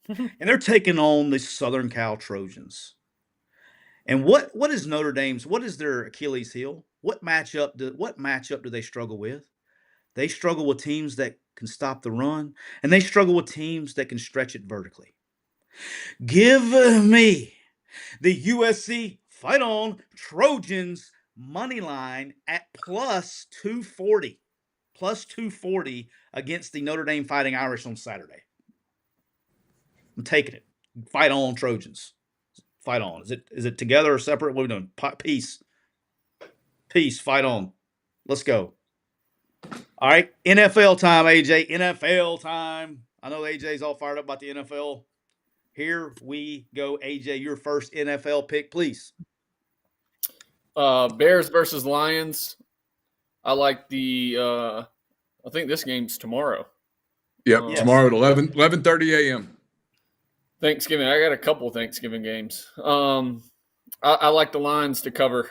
And they're taking on the Southern Cal Trojans. And what is Notre Dame's? What is their Achilles heel? What matchup do they struggle with? They struggle with teams that can stop the run, and they struggle with teams that can stretch it vertically. Give me the USC Fight On Trojans money line at plus 240. Plus 240 against the Notre Dame Fighting Irish on Saturday. I'm taking it. Fight On Trojans. Fight on. Is it together or separate? What are we doing? Peace. Fight on. Let's go. All right. NFL time, AJ. NFL time. I know AJ's all fired up about the NFL. Here we go, AJ. Your first NFL pick, please. Bears versus Lions. I like the. I think this game's tomorrow. Yep, Yes. tomorrow at 11:30 a.m. Thanksgiving. I got a couple Thanksgiving games. I like the Lions to cover,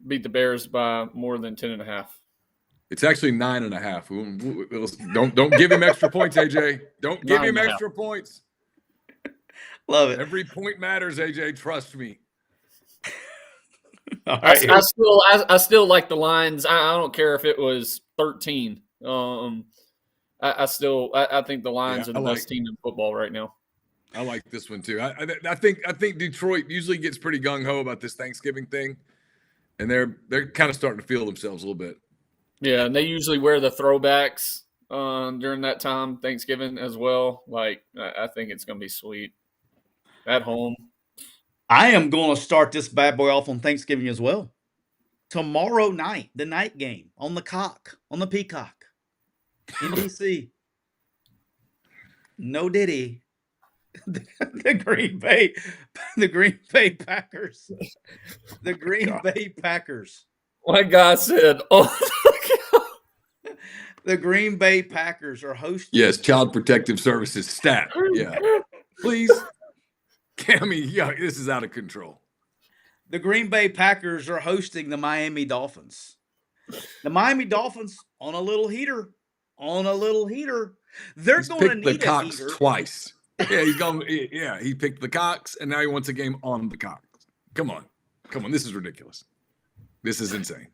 beat the Bears by more than 10.5. It's actually 9.5. Don't give him extra points, AJ. Don't give him 9.5. extra points. Love it. Every point matters, AJ. Trust me. All right. I still like the Lions. I don't care if it was 13. I think the Lions are the best team in football right now. I like this one too. I think Detroit usually gets pretty gung ho about this Thanksgiving thing, and they're kind of starting to feel themselves a little bit. Yeah, and they usually wear the throwbacks during that time, Thanksgiving as well. Like I think it's going to be sweet at home. I am going to start this bad boy off on Thanksgiving as well. Tomorrow night, the night game on the Peacock, NBC. No Diddy. The Green Bay Packers. The Green Bay Packers. Like God said, The Green Bay Packers are hosting. Yes, Child Protective Services stat. Yeah, please. Cammy, yeah, this is out of control. The Green Bay Packers are hosting the Miami Dolphins. The Miami Dolphins on a little heater. They're going to need the Cox a heater twice. Yeah, he picked the Cox, and now he wants a game on the Cox. Come on. This is ridiculous. This is insane.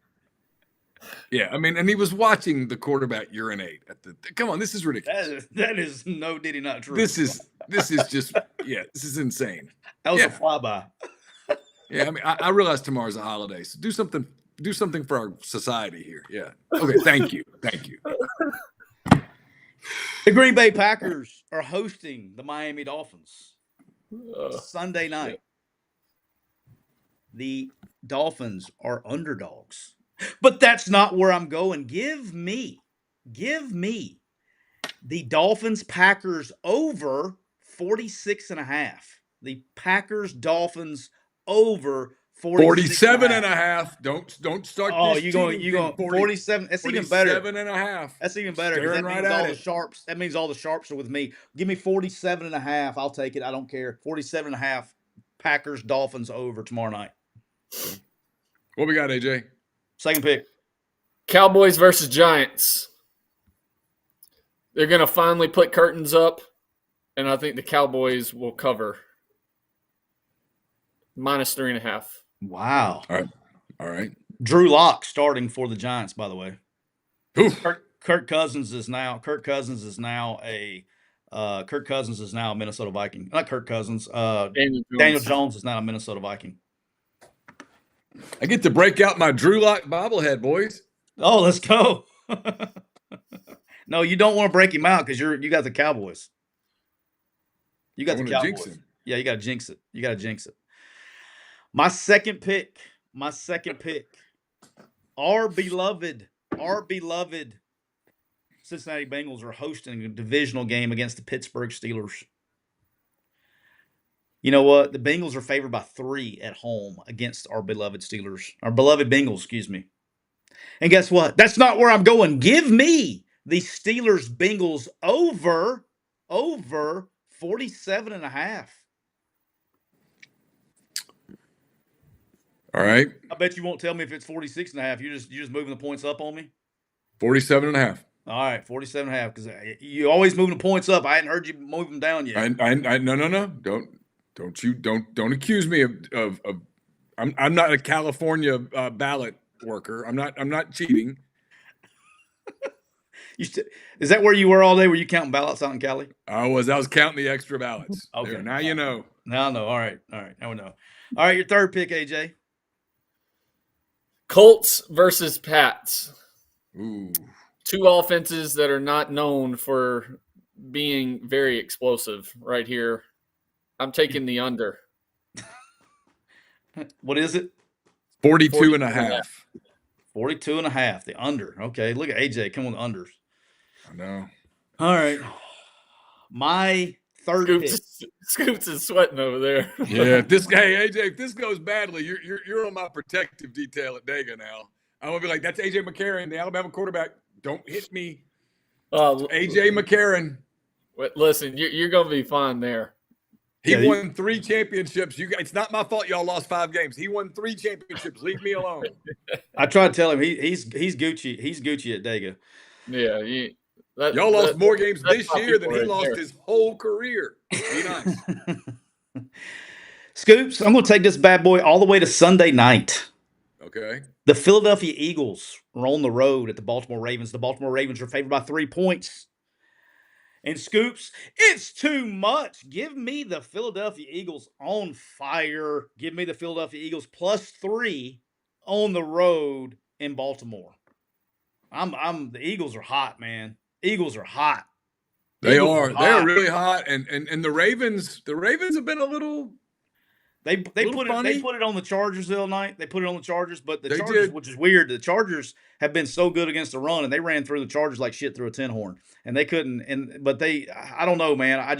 Yeah, I mean, and he was watching the quarterback urinate at the. Come on, this is ridiculous. That is no Diddy not true. This is just this is insane. That was a flyby. Yeah, I mean, I realize tomorrow's a holiday, so do something for our society here. Yeah. Okay. Thank you. The Green Bay Packers are hosting the Miami Dolphins Sunday night. The Dolphins are underdogs. But that's not where I'm going. Give me the Dolphins Packers over 46.5. The Packers Dolphins over 47.5. Don't start. Oh, you going 47? That's even better. 47.5. That's even better. That means all the sharps. That means all the sharps are with me. Give me 47.5. I'll take it. I don't care. 47.5. Packers Dolphins over tomorrow night. What we got, AJ? Second pick. Cowboys versus Giants. They're going to finally put curtains up, and I think the Cowboys will cover. -3.5. Wow. All right. Drew Lock starting for the Giants, by the way. Oof. Kirk Cousins is now a Minnesota Viking. Not Kirk Cousins. Daniel Jones is now a Minnesota Viking. I get to break out my Drew Lock bobblehead, boys. Oh, let's go. No, you don't want to break him out because you got the Cowboys. You got the Cowboys. Jinx him. Yeah, you got to jinx it. My second pick. Our beloved Cincinnati Bengals are hosting a divisional game against the Pittsburgh Steelers. You know what? The Bengals are favored by 3 at home against our beloved Bengals, excuse me. And guess what? That's not where I'm going. Give me the Steelers Bengals over 47.5. All right. I bet you won't tell me if it's 46.5. You're just moving the points up on me. 47.5. All right, 47.5. Because you always moving the points up. I hadn't heard you move them down yet. No. Don't accuse me of I'm not a California ballot worker. I'm not cheating. Is that where you were all day? Were you counting ballots out in Cali? I was counting the extra ballots. Okay. There, now you know. Now I know. All right. Now we know. All right, your third pick, AJ. Colts versus Pats. Ooh. Two offenses that are not known for being very explosive right here. I'm taking the under. What is it? 42.5. 42.5. The under. Okay, look at AJ. Come on, the unders. I know. All right. My Third pick. Scoops is sweating over there. Yeah, if this guy, AJ, if this goes badly, you're on my protective detail at Dega now. I'm gonna be like, that's AJ McCarron, the Alabama quarterback. Don't hit me. AJ McCarron. Listen, you're gonna be fine there. He won 3 championships. It's not my fault y'all lost 5 games. He won 3 championships. Leave me alone. I tried to tell him he's Gucci. He's Gucci at Dega. Yeah, y'all lost more games this year than he lost his whole career. Be nice. Scoops, I'm going to take this bad boy all the way to Sunday night. Okay. The Philadelphia Eagles are on the road at the Baltimore Ravens. The Baltimore Ravens are favored by 3 points. And Scoops, it's too much. Give me the Philadelphia Eagles on fire. Give me the Philadelphia Eagles +3 on the road in Baltimore. The Eagles are hot, man. Eagles are hot. They are. They are really hot. And the Ravens have been a little. They put it on the Chargers the other night. They put it on the Chargers, but the Chargers, which is weird, the Chargers have been so good against the run, and they ran through the Chargers like shit through a tin horn, and they couldn't. I don't know, man. I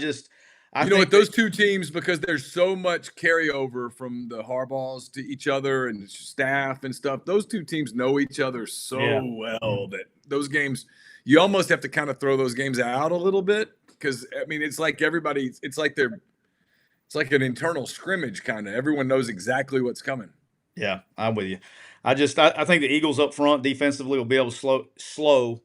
know what, those two teams, because there's so much carryover from the Harbaughs to each other and staff and stuff. Those two teams know each other so well that those games, you almost have to kind of throw those games out a little bit, because I mean, it's like it's like an internal scrimmage kind of. Everyone knows exactly what's coming. Yeah, I'm with you. I think the Eagles up front defensively will be able to slow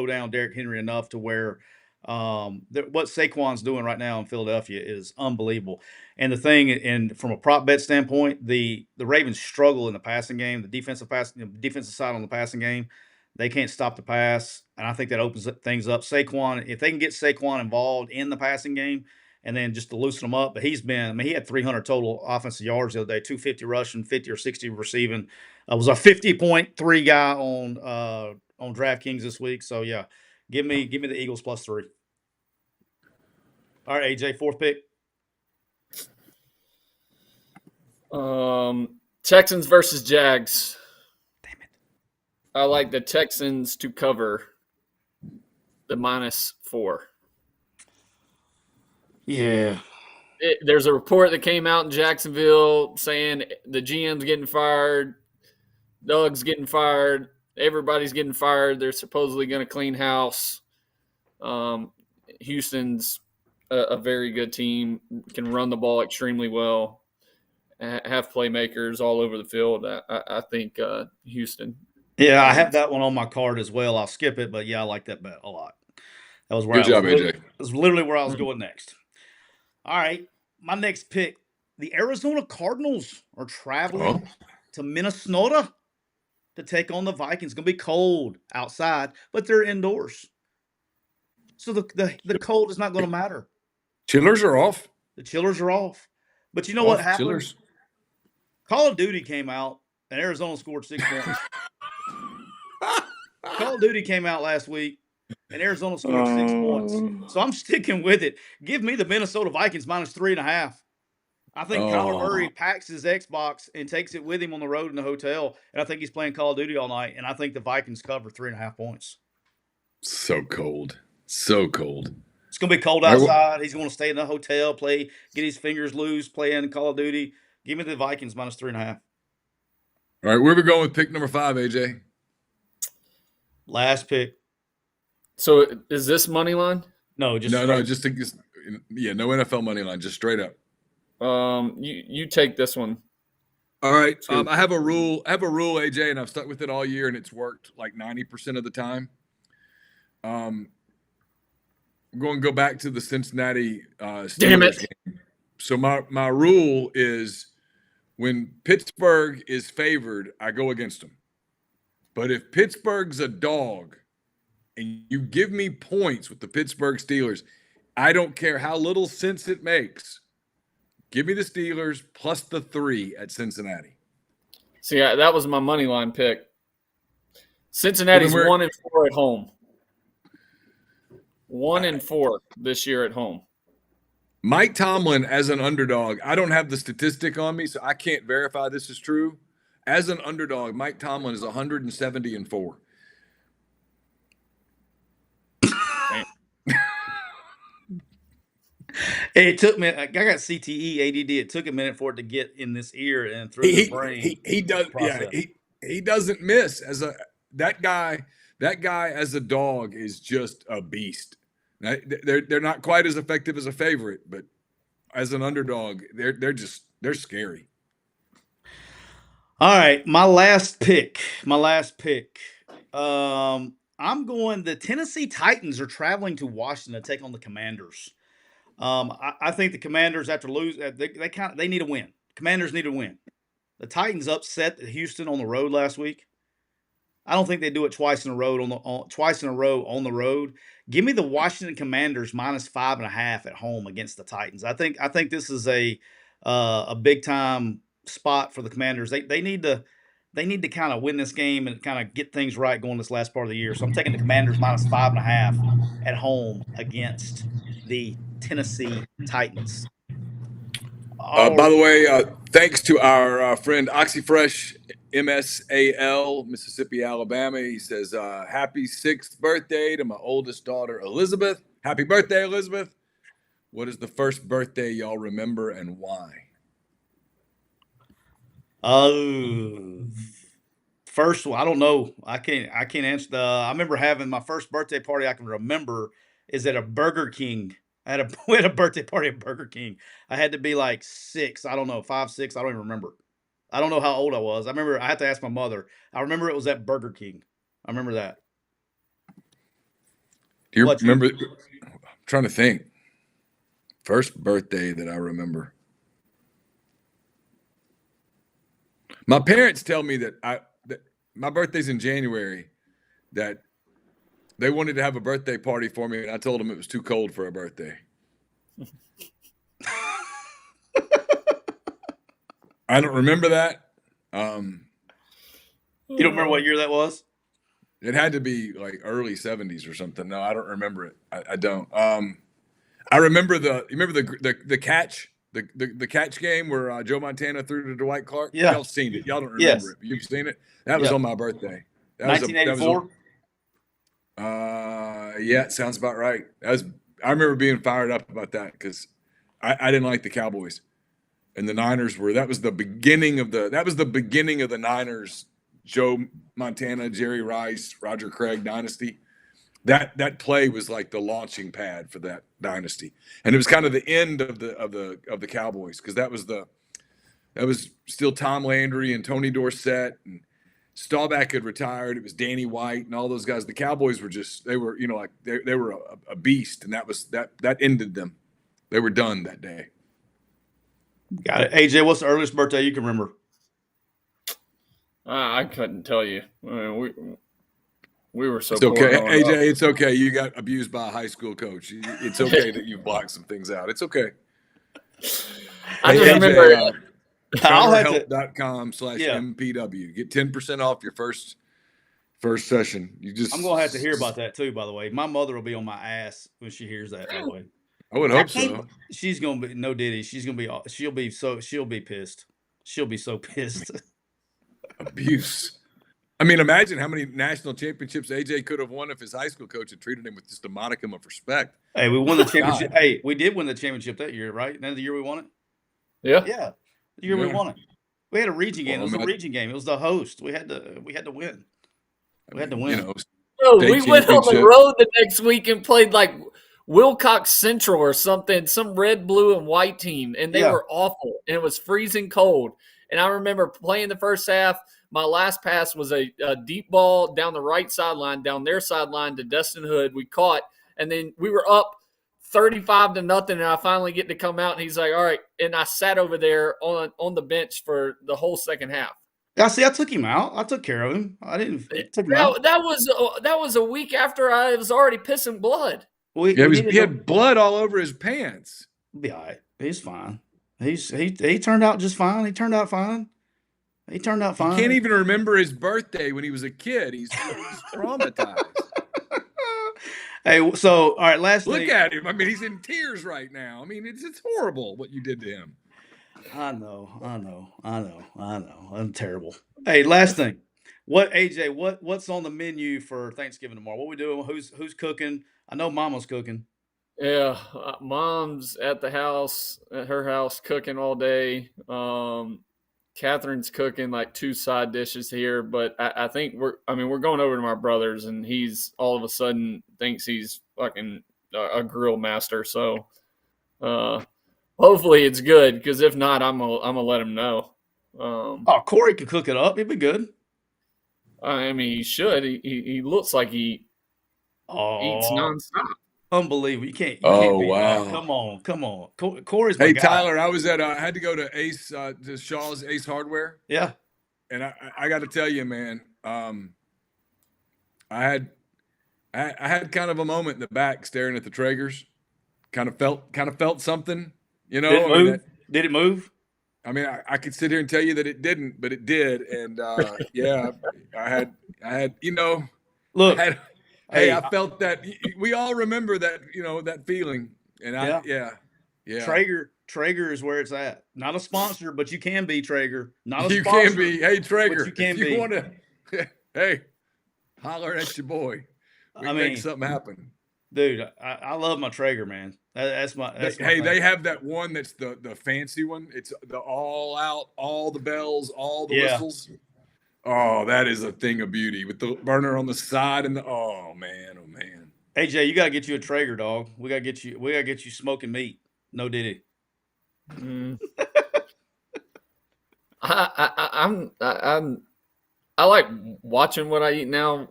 down Derrick Henry enough to where what Saquon's doing right now in Philadelphia is unbelievable. And the thing, and from a prop bet standpoint, the Ravens struggle in the passing game, the defensive side on the passing game. They can't stop the pass, and I think that opens things up. Saquon, if they can get Saquon involved in the passing game, and then just to loosen him up. But he had 300 total offensive yards the other day, 250 rushing, 50 or 60 receiving. Was a 50.3 guy on DraftKings this week. So yeah, give me the Eagles +3. All right, AJ, 4th pick. Texans versus Jags. Damn it. I like the Texans to cover the -4. Yeah. There's a report that came out in Jacksonville saying the GM's getting fired, Doug's getting fired, everybody's getting fired. They're supposedly going to clean house. Houston's a very good team, can run the ball extremely well, have playmakers all over the field. I think Houston. Yeah, I have that one on my card as well. I'll skip it, but yeah, I like that bet a lot. That was where Good job, AJ. That was literally where I was going next. All right, my next pick. The Arizona Cardinals are traveling to Minnesota to take on the Vikings. It's going to be cold outside, but they're indoors. So the cold is not going to matter. Chillers are off. The chillers are off. But you know what happened? Chillers. Call of Duty came out, and Arizona scored 6 points. Call of Duty came out last week, and Arizona scored 6 points. So I'm sticking with it. Give me the Minnesota Vikings -3.5. I think Kyler Murray packs his Xbox and takes it with him on the road in the hotel, and I think he's playing Call of Duty all night, and I think the Vikings cover 3.5 points. So cold. So cold. It's going to be cold outside. He's going to stay in the hotel, get his fingers loose, playing Call of Duty. Give me the Vikings -3.5. All right, where are we going with pick number 5, AJ? Last pick. So is this money line? No, just no NFL money line, just straight up. You take this one. All right. I have a rule, AJ, and I've stuck with it all year, and it's worked like 90% of the time. I'm going to go back to the Cincinnati Steelers Damn it. game. So my rule is when Pittsburgh is favored, I go against them. But if Pittsburgh's a dog and you give me points with the Pittsburgh Steelers, I don't care how little sense it makes. Give me the Steelers +3 at Cincinnati. See, that was my money line pick. Cincinnati's 1-4 at home. 1-4 this year at home. Mike Tomlin as an underdog, I don't have the statistic on me, so I can't verify this is true. As an underdog, Mike Tomlin is 170-4. It took me. I got CTE, ADD. It took a minute for it to get in this ear and through the brain. He does. Yeah, process. he doesn't miss that guy. That guy as a dog is just a beast. Now, they're not quite as effective as a favorite, but as an underdog, they're scary. All right, my last pick. I'm going. The Tennessee Titans are traveling to Washington to take on the Commanders. I think the Commanders, after lose, they need a win. Commanders need a win. The Titans upset Houston on the road last week. I don't think they do it twice in a row on the road. Give me the Washington Commanders minus 5.5 at home against the Titans. I think this is a big time spot for the Commanders. They need to kind of win this game and kind of get things right going this last part of the year. So I'm taking the Commanders minus 5.5 at home against the Tennessee Titans. By the way, thanks to our friend OxyFresh MSAL, Mississippi, Alabama. He says, happy 6th birthday to my oldest daughter, Elizabeth. Happy birthday, Elizabeth. What is the first birthday y'all remember and why? First one, I don't know. I can't answer. I remember having my first birthday party I can remember is at a Burger King. We had a birthday party at Burger King. I had to be like 6. I don't know, 5, 6. I don't even remember. I don't know how old I was. I remember I had to ask my mother. I remember it was at Burger King. I remember that. Do you remember? I'm trying to think. First birthday that I remember. My parents tell me that my birthday's in January, that they wanted to have a birthday party for me, and I told them it was too cold for a birthday. I don't remember that. You don't remember what year that was? It had to be like early 70s or something. No, I don't remember it. I don't. I remember the catch, the catch game where Joe Montana threw to Dwight Clark. Yeah. Y'all seen it. Y'all don't remember it, but you've seen it. That was on my birthday. 1984. Yeah, it sounds about right. I remember being fired up about that because I didn't like the Cowboys, and the Niners that was the beginning of the Niners, Joe Montana, Jerry Rice, Roger Craig dynasty. That play was like the launching pad for that dynasty, and it was kind of the end of the Cowboys because that was still Tom Landry and Tony Dorsett, and Staubach had retired. It was Danny White and all those guys. The Cowboys were they were a beast, and that ended them. They were done that day. Got it. AJ, what's the earliest birthday you can remember? I couldn't tell you. I mean, we were so. It's okay, poor AJ. up. It's okay. You got abused by a high school coach. It's okay that you blocked some things out. It's okay. I just remember. CounterHelp.com/MPW. Get 10% off your first session. I'm gonna have to hear about that too. By the way, my mother will be on my ass when she hears that. By the way, I would hope so. She's gonna be no Diddy. She'll be pissed. She'll be so pissed. Abuse. I mean, imagine how many national championships AJ could have won if his high school coach had treated him with just a modicum of respect. Hey, we won the championship. Hey, we did win the championship that year, right? Then the year we won it. Yeah. Yeah. The year we won it. We had a region game. It was a region game. It was the host. We had to win. We had to win. We went on the road the next week and played like Wilcox Central or something, some red, blue, and white team, and they were awful. And it was freezing cold. And I remember playing the first half. My last pass was a deep ball down the right sideline, down their sideline to Dustin Hood. We caught, and then we were up 35-0, and I finally get to come out, and he's like, all right. And I sat over there on the bench for the whole second half. Yeah, see, I took him out. I took care of him. I didn't take him out. That was a week after I was already pissing blood. He had blood all over his pants. He'll be all right. He's fine. He turned out just fine. He turned out fine. He can't even remember his birthday when he was a kid. He's traumatized. Hey, so all right, last Look thing. at him. I mean, he's in tears right now. I mean, it's horrible what you did to him. I know. I'm terrible. Hey, last thing. AJ, what's on the menu for Thanksgiving tomorrow? What we doing? Who's cooking? I know Mama's cooking. Yeah, mom's at the house, at her house, cooking all day. Catherine's cooking like 2 side dishes here, but I think we're going over to my brother's, and he's all of a sudden thinks he's fucking a grill master. So uh, hopefully it's good, because if not, I'm gonna let him know. Oh, Corey could cook it up. It'd be good. I mean, he should. He looks like he eats Oh, nonstop. unbelievable! You can't Oh, beat that. wow. Come on. Corey's my Hey, guy. Tyler, I was I had to go to to Shaw's Ace Hardware. Yeah. And I got to tell you, man, I had I had kind of a moment in the back staring at the Traegers. Kind of felt something, you Did it know. I mean, move? Did it move? I could sit here and tell you that it didn't, but it did. And yeah, I had, you know, Look, I hey, felt that. We all remember that, you know, that feeling. And yeah. yeah. Traeger is where it's at. Not a sponsor, but you can be Traeger. Not a You sponsor, can be. Hey, but Traeger, you can if you be. want to, hey, holler at your boy. We I can make mean, something happen. dude, I love my Traeger, man. That's my Hey, thing. they have that one that's the fancy one. It's the all out, all the bells, all the Yeah. whistles. Oh, that is a thing of beauty with the burner on the side and the oh man. AJ, you gotta get you a Traeger, dog. We gotta get you smoking meat. No diddy. Mm. I like watching what I eat now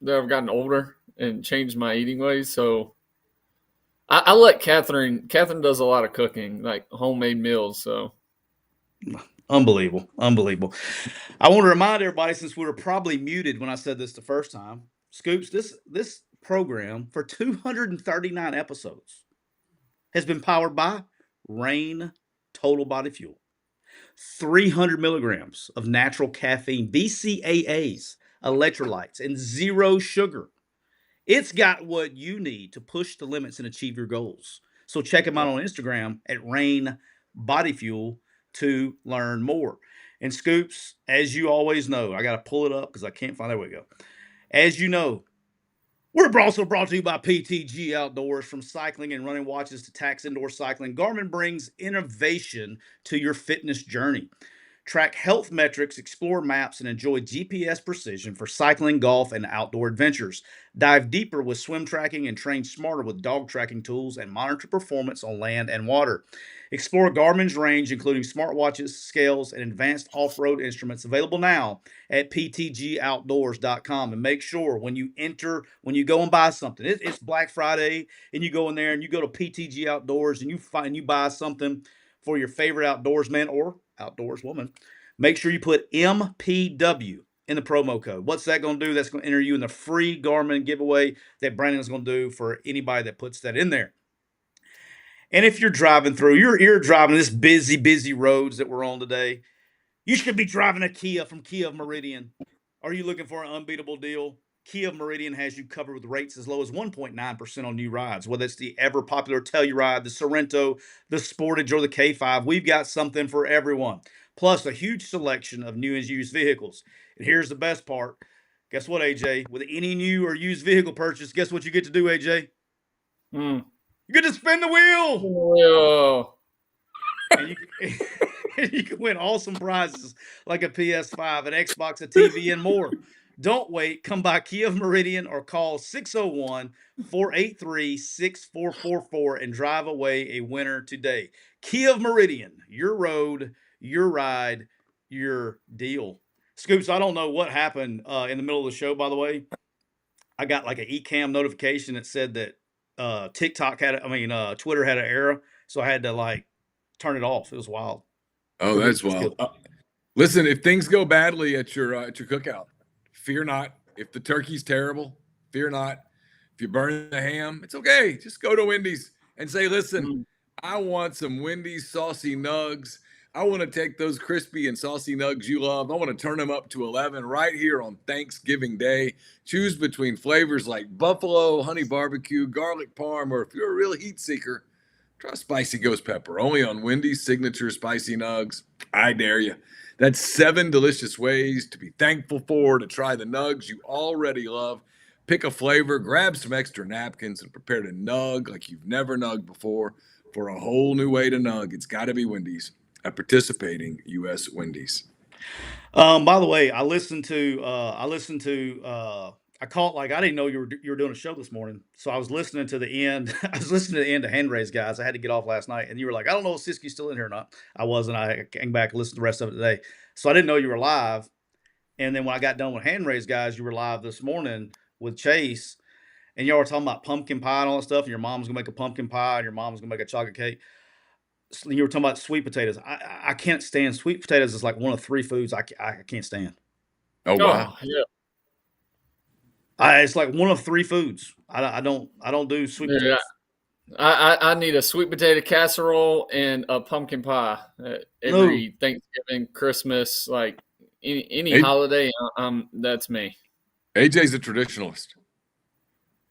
that I've gotten older and changed my eating ways. So I let Catherine. Catherine does a lot of cooking, like homemade meals. So Unbelievable. I want to remind everybody, since we were probably muted when I said this the first time, Scoops, this program for 239 episodes has been powered by Rain Total Body Fuel. 300 milligrams of natural caffeine, BCAAs, electrolytes, and zero sugar. It's got what you need to push the limits and achieve your goals. So check them out on Instagram at Rain Body Fuel to learn more. And Scoops, as you always know, I got to pull it up because I can't find. There we go. As you know, we're also brought to you by PTG Outdoors. From cycling and running watches to tax indoor cycling, Garmin brings innovation to your fitness journey. Track health metrics, explore maps, and enjoy GPS precision for cycling, golf, and outdoor adventures. Dive deeper with swim tracking and train smarter with dog tracking tools, and monitor performance on land and water. Explore Garmin's range, including smartwatches, scales, and advanced off-road instruments, available now at ptgoutdoors.com. And make sure when you go and buy something, it's Black Friday, and you go in there and you go to PTG Outdoors and you buy something for your favorite outdoorsman or outdoorswoman, make sure you put MPW in the promo code. What's that going to do? That's going to enter you in the free Garmin giveaway that Brandon's going to do for anybody that puts that in there. And if you're driving through, you're driving this busy roads that we're on today, you should be driving a Kia from Kia of Meridian. Are you looking for an unbeatable deal? Kia of Meridian has you covered with rates as low as 1.9% on new rides. Whether it's the ever popular Telluride, the Sorrento, the Sportage, or the K5, we've got something for everyone. Plus, a huge selection of new and used vehicles. And here's the best part. Guess what, AJ? With any new or used vehicle purchase, guess what you get to do, AJ? mm. You get to spin the wheel. Oh, And you can win awesome prizes like a PS5, an Xbox, a TV, and more. Don't wait. Come by Kia of Meridian or call 601-483-6444 and drive away a winner today. Kia of Meridian, your road, your ride, your deal. Scoops, I don't know what happened in the middle of the show, by the way. I got like an eCam notification that said that Twitter had an error, so I had to like turn it off. It was wild. Oh, that's wild. Listen, if things go badly at your cookout, fear not. If the turkey's terrible, fear not. If you burn the ham, it's okay. Just go to Wendy's and say, listen, I want some Wendy's saucy nugs. I want to take those crispy and saucy nugs you love. I want to turn them up to 11 right here on Thanksgiving Day. Choose between flavors like buffalo, honey barbecue, garlic parm, or if you're a real heat seeker, try spicy ghost pepper. Only on Wendy's signature spicy nugs. I dare you. That's 7 delicious ways to be thankful for, to try the nugs you already love. pick a flavor, grab some extra napkins, and prepare to nug like you've never nugged before for a whole new way to nug. It's got to be Wendy's at participating U.S. Wendy's. By the way, I caught, like, I didn't know you were doing a show this morning, so I was listening to the end. I was listening to the end of Hand Raise, guys. I had to get off last night, and you were like, I don't know if Siskey's still in here or not. I wasn't. I came back and listened to the rest of it today, so I didn't know you were live. And then when I got done with Hand Raise, guys, you were live this morning with Chase, and y'all were talking about pumpkin pie and all that stuff. And your mom's gonna make a pumpkin pie, and your mom's gonna make a chocolate cake. So you were talking about sweet potatoes. I can't stand sweet potatoes. It's like one of 3 foods I can't stand. Oh, wow. yeah. It's like one of 3 foods. I don't do sweet potatoes. I need a sweet potato casserole and a pumpkin pie every Thanksgiving, Christmas, like any holiday. That's me. AJ's a traditionalist.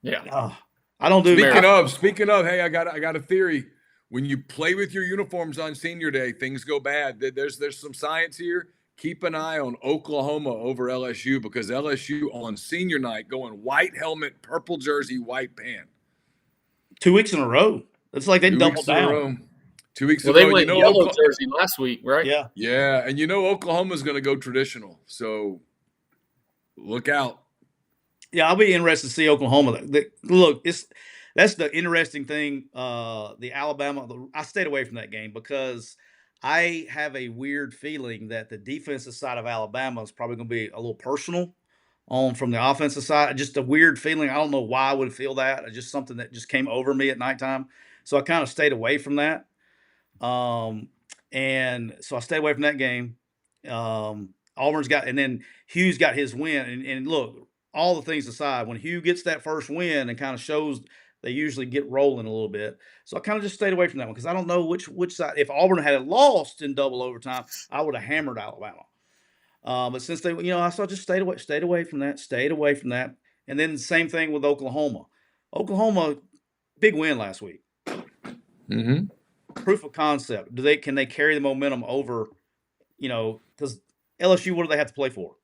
Yeah. I don't do. Speaking of, hey, I got a theory. When you play with your uniforms on Senior Day, things go bad. There's some science here. Keep an eye on Oklahoma over LSU, because LSU on Senior night going white helmet, purple jersey, white pant. 2 weeks in a row. It's like they doubled down. 2 weeks in a row. Well, they went yellow jersey last week, right? Yeah. Yeah, and Oklahoma's going to go traditional, so look out. Yeah, I'll be interested to see Oklahoma. Look, that's the interesting thing. The Alabama, I stayed away from that game because I have a weird feeling that the defensive side of Alabama is probably going to be a little personal from the offensive side. Just a weird feeling. I don't know why I would feel that. It's just something that just came over me at nighttime. So I kind of stayed away from that. And so I stayed away from that game. Auburn's got, and then Hugh's got his win. And look, all the things aside, when Hugh gets that first win and kind of shows, they usually get rolling a little bit. So I kind of just stayed away from that one because I don't know which side. If Auburn had lost in double overtime, I would have hammered Alabama. But since they, I just stayed away from that. And then the same thing with Oklahoma. Oklahoma, big win last week. Mm-hmm. Proof of concept. Can they carry the momentum over? Because LSU, what do they have to play for?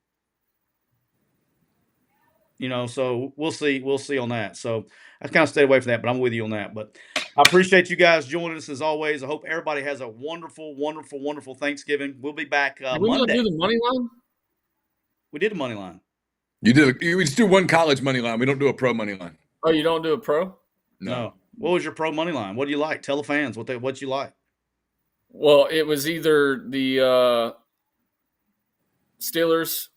So we'll see on that. So I kind of stayed away from that, but I'm with you on that. But I appreciate you guys joining us as always. I hope everybody has a wonderful, wonderful, wonderful Thanksgiving. We'll be back Monday. We do the money line? We did a money line. We just do one college money line. We don't do a pro money line. Oh, you don't do a pro? No. What was your pro money line? What do you like? Tell the fans what you like. Well, it was either the Steelers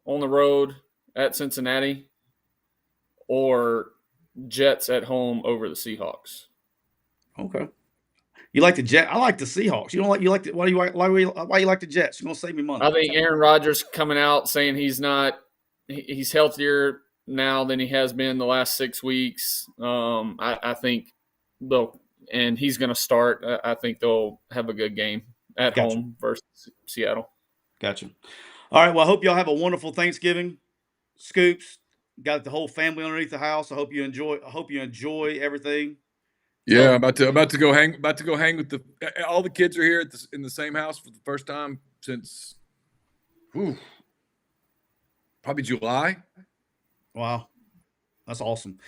on the road at Cincinnati or Jets at home over the Seahawks. Okay. You like the Jets? I like the Seahawks. Why you like the Jets? You're gonna save me money. I think Aaron Rodgers coming out saying he's healthier now than he has been the last 6 weeks. I think and he's going to start. I think they'll have a good game at home versus Seattle. Gotcha. All right. Well, I hope y'all have a wonderful Thanksgiving. Scoops, got the whole family underneath the house. I hope you enjoy everything. Yeah, I'm about to go hang with all the kids are here in the same house for the first time since probably July. Wow. That's awesome.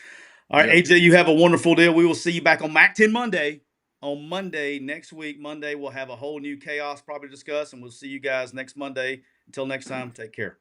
All right, AJ, you have a wonderful day. We will see you back on Mac 10 Monday. On Monday, next week, we'll have a whole new chaos probably to discuss, and we'll see you guys next Monday. Until next time, take care.